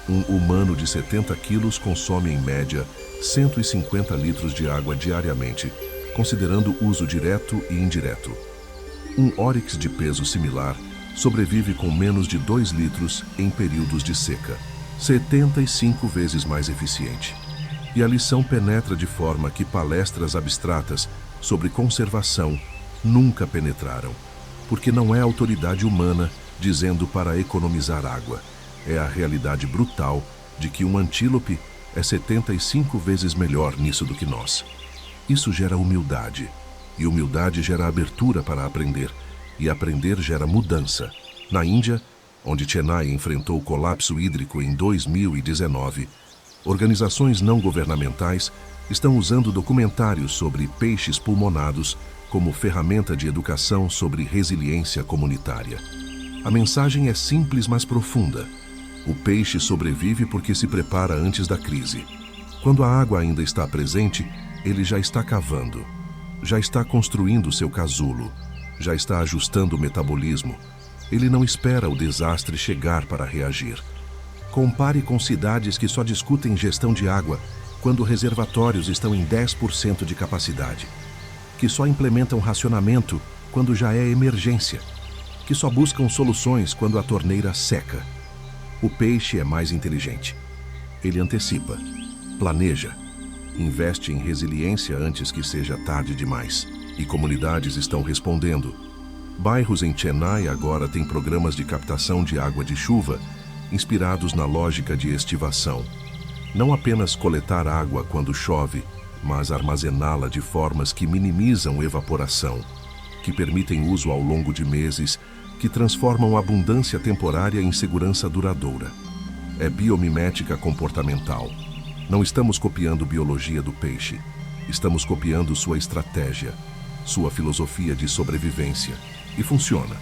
Um humano de 70 quilos consome, em média, 150 litros de água diariamente, considerando uso direto e indireto. Um oryx de peso similar sobrevive com menos de 2 litros em períodos de seca, 75 vezes mais eficiente. E a lição penetra de forma que palestras abstratas sobre conservação nunca penetraram, porque não é a autoridade humana dizendo para economizar água. É a realidade brutal de que um antílope é 75 vezes melhor nisso do que nós. Isso gera humildade, e humildade gera abertura para aprender, e aprender gera mudança. Na Índia, onde Chennai enfrentou o colapso hídrico em 2019, organizações não governamentais estão usando documentários sobre peixes pulmonados como ferramenta de educação sobre resiliência comunitária. A mensagem é simples, mas profunda. O peixe sobrevive porque se prepara antes da crise. Quando a água ainda está presente, ele já está cavando, já está construindo seu casulo, já está ajustando o metabolismo. Ele não espera o desastre chegar para reagir. Compare com cidades que só discutem gestão de água quando reservatórios estão em 10% de capacidade, que só implementam racionamento quando já é emergência, que só buscam soluções quando a torneira seca. O peixe é mais inteligente. Ele antecipa, planeja, investe em resiliência antes que seja tarde demais. E comunidades estão respondendo. Bairros em Chennai agora têm programas de captação de água de chuva, inspirados na lógica de estivação. Não apenas coletar água quando chove, mas armazená-la de formas que minimizam evaporação, que permitem uso ao longo de meses, que transformam abundância temporária em segurança duradoura. É biomimética comportamental. Não estamos copiando biologia do peixe. Estamos copiando sua estratégia, sua filosofia de sobrevivência. E funciona.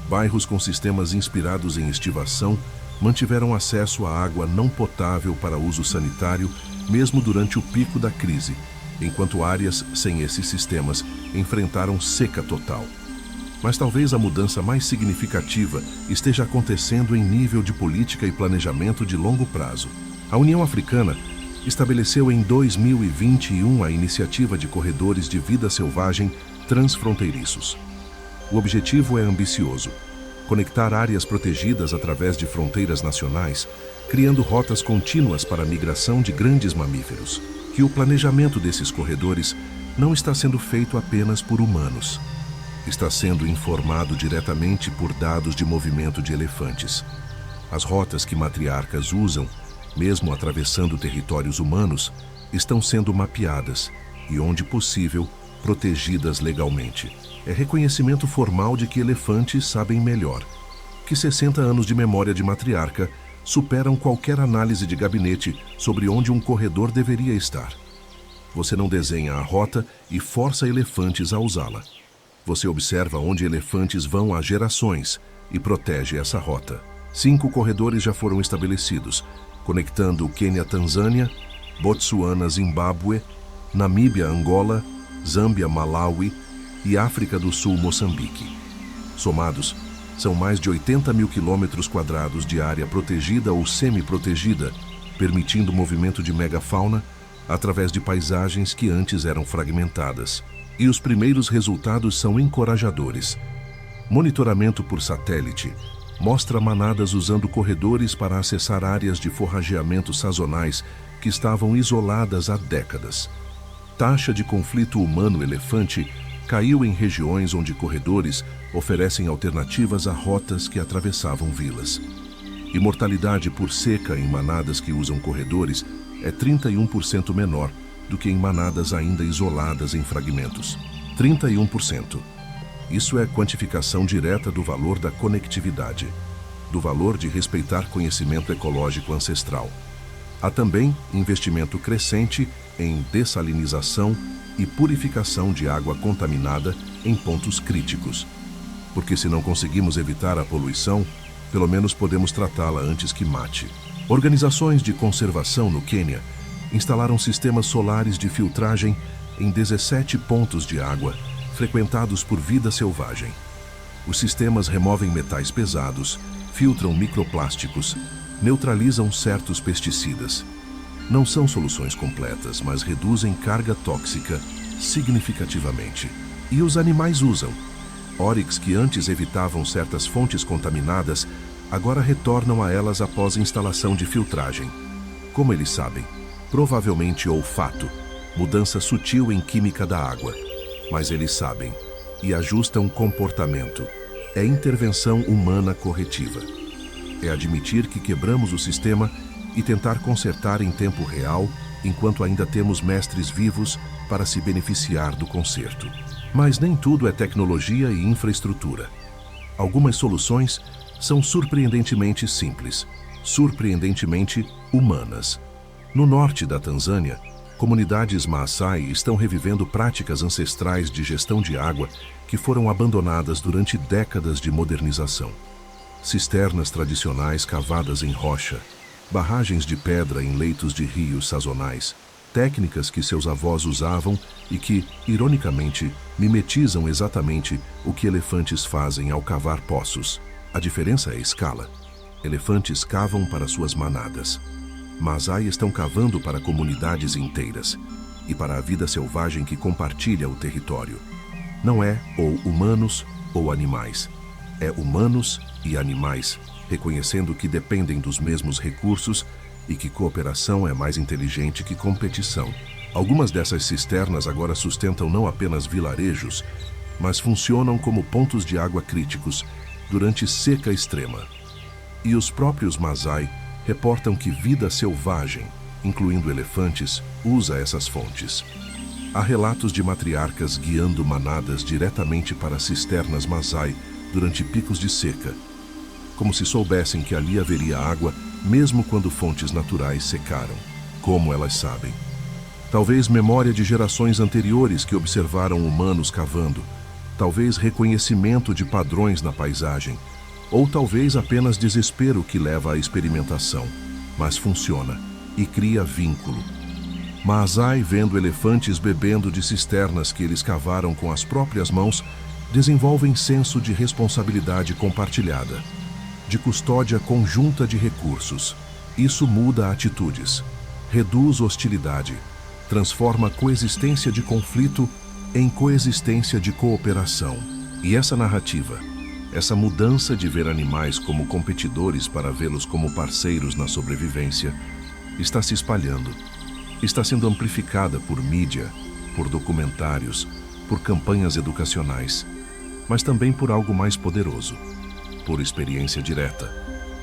Bairros com sistemas inspirados em estivação mantiveram acesso à água não potável para uso sanitário mesmo durante o pico da crise, enquanto áreas sem esses sistemas enfrentaram seca total. Mas talvez a mudança mais significativa esteja acontecendo em nível de política e planejamento de longo prazo. A União Africana estabeleceu em 2021 a iniciativa de corredores de vida selvagem transfronteiriços. O objetivo é ambicioso: conectar áreas protegidas através de fronteiras nacionais, criando rotas contínuas para a migração de grandes mamíferos. Que o planejamento desses corredores não está sendo feito apenas por humanos. Está sendo informado diretamente por dados de movimento de elefantes. As rotas que matriarcas usam, mesmo atravessando territórios humanos, estão sendo mapeadas e, onde possível, protegidas legalmente. É reconhecimento formal de que elefantes sabem melhor, que 60 anos de memória de matriarca superam qualquer análise de gabinete sobre onde um corredor deveria estar. Você não desenha a rota e força elefantes a usá-la. Você observa onde elefantes vão há gerações e protege essa rota. 5 corredores já foram estabelecidos, conectando Quênia-Tanzânia, Botsuana-Zimbábue, Namíbia-Angola, Zâmbia-Malawi e África do Sul-Moçambique. Somados, são mais de 80 mil quilômetros quadrados de área protegida ou semi-protegida, permitindo o movimento de megafauna através de paisagens que antes eram fragmentadas. E os primeiros resultados são encorajadores. Monitoramento por satélite mostra manadas usando corredores para acessar áreas de forrageamento sazonais que estavam isoladas há décadas. Taxa de conflito humano-elefante caiu em regiões onde corredores oferecem alternativas a rotas que atravessavam vilas. E mortalidade por seca em manadas que usam corredores é 31% menor do que em manadas ainda isoladas em fragmentos. 31%. Isso é quantificação direta do valor da conectividade, do valor de respeitar conhecimento ecológico ancestral. Há também investimento crescente em dessalinização e purificação de água contaminada em pontos críticos. Porque se não conseguimos evitar a poluição, pelo menos podemos tratá-la antes que mate. Organizações de conservação no Quênia instalaram sistemas solares de filtragem em 17 pontos de água frequentados por vida selvagem. Os sistemas removem metais pesados, filtram microplásticos, neutralizam certos pesticidas. Não são soluções completas, mas reduzem carga tóxica significativamente. E os animais usam. Oryx que antes evitavam certas fontes contaminadas, agora retornam a elas após instalação de filtragem. Como eles sabem? Provavelmente olfato, mudança sutil em química da água. Mas eles sabem e ajustam comportamento. É intervenção humana corretiva. É admitir que quebramos o sistema e tentar consertar em tempo real, enquanto ainda temos mestres vivos para se beneficiar do conserto. Mas nem tudo é tecnologia e infraestrutura. Algumas soluções são surpreendentemente simples, surpreendentemente humanas. No norte da Tanzânia, comunidades Maasai estão revivendo práticas ancestrais de gestão de água que foram abandonadas durante décadas de modernização. Cisternas tradicionais cavadas em rocha, barragens de pedra em leitos de rios sazonais, técnicas que seus avós usavam e que, ironicamente, mimetizam exatamente o que elefantes fazem ao cavar poços. A diferença é a escala. Elefantes cavam para suas manadas. Maasai estão cavando para comunidades inteiras e para a vida selvagem que compartilha o território. Não é ou humanos ou animais. É humanos e animais, reconhecendo que dependem dos mesmos recursos e que cooperação é mais inteligente que competição. Algumas dessas cisternas agora sustentam não apenas vilarejos, mas funcionam como pontos de água críticos durante seca extrema. E os próprios Masai reportam que vida selvagem, incluindo elefantes, usa essas fontes. Há relatos de matriarcas guiando manadas diretamente para cisternas Masai durante picos de seca, como se soubessem que ali haveria água mesmo quando fontes naturais secaram. Como elas sabem? Talvez memória de gerações anteriores que observaram humanos cavando, talvez reconhecimento de padrões na paisagem, ou talvez apenas desespero que leva à experimentação, mas funciona e cria vínculo. Maasai, vendo elefantes bebendo de cisternas que eles cavaram com as próprias mãos, desenvolvem senso de responsabilidade compartilhada, de custódia conjunta de recursos. Isso muda atitudes, reduz hostilidade, transforma coexistência de conflito em coexistência de cooperação. E essa narrativa, essa mudança de ver animais como competidores para vê-los como parceiros na sobrevivência, está se espalhando. Está sendo amplificada por mídia, por documentários, por campanhas educacionais, mas também por algo mais poderoso, por experiência direta,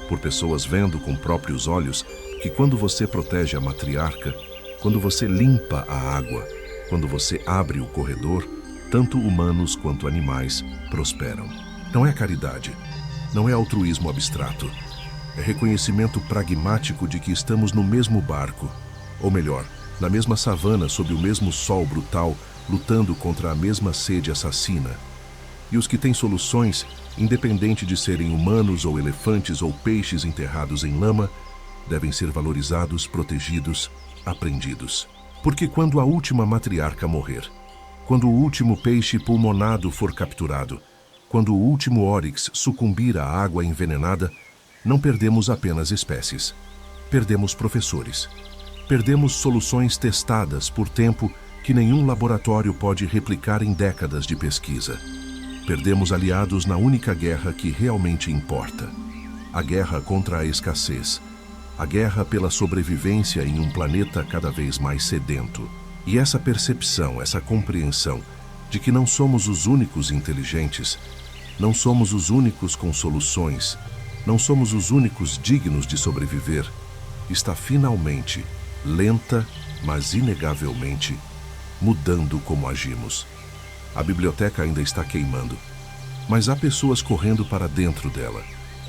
por pessoas vendo com próprios olhos que quando você protege a matriarca, quando você limpa a água, quando você abre o corredor, tanto humanos quanto animais prosperam. Não é caridade, não é altruísmo abstrato, é reconhecimento pragmático de que estamos no mesmo barco, ou melhor, na mesma savana sob o mesmo sol brutal, lutando contra a mesma sede assassina. E os que têm soluções, independente de serem humanos ou elefantes ou peixes enterrados em lama, devem ser valorizados, protegidos, aprendidos. Porque quando a última matriarca morrer, quando o último peixe pulmonado for capturado, quando o último óryx sucumbir à água envenenada, não perdemos apenas espécies, perdemos professores. Perdemos soluções testadas por tempo que nenhum laboratório pode replicar em décadas de pesquisa. Perdemos aliados na única guerra que realmente importa. A guerra contra a escassez. A guerra pela sobrevivência em um planeta cada vez mais sedento. E essa percepção, essa compreensão de que não somos os únicos inteligentes, não somos os únicos com soluções, não somos os únicos dignos de sobreviver, está finalmente, lenta, mas inegavelmente, mudando como agimos. A biblioteca ainda está queimando, mas há pessoas correndo para dentro dela.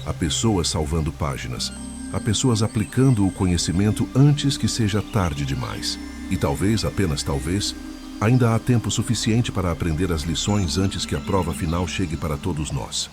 Há pessoas salvando páginas. Há pessoas aplicando o conhecimento antes que seja tarde demais. E talvez, apenas talvez, ainda há tempo suficiente para aprender as lições antes que a prova final chegue para todos nós.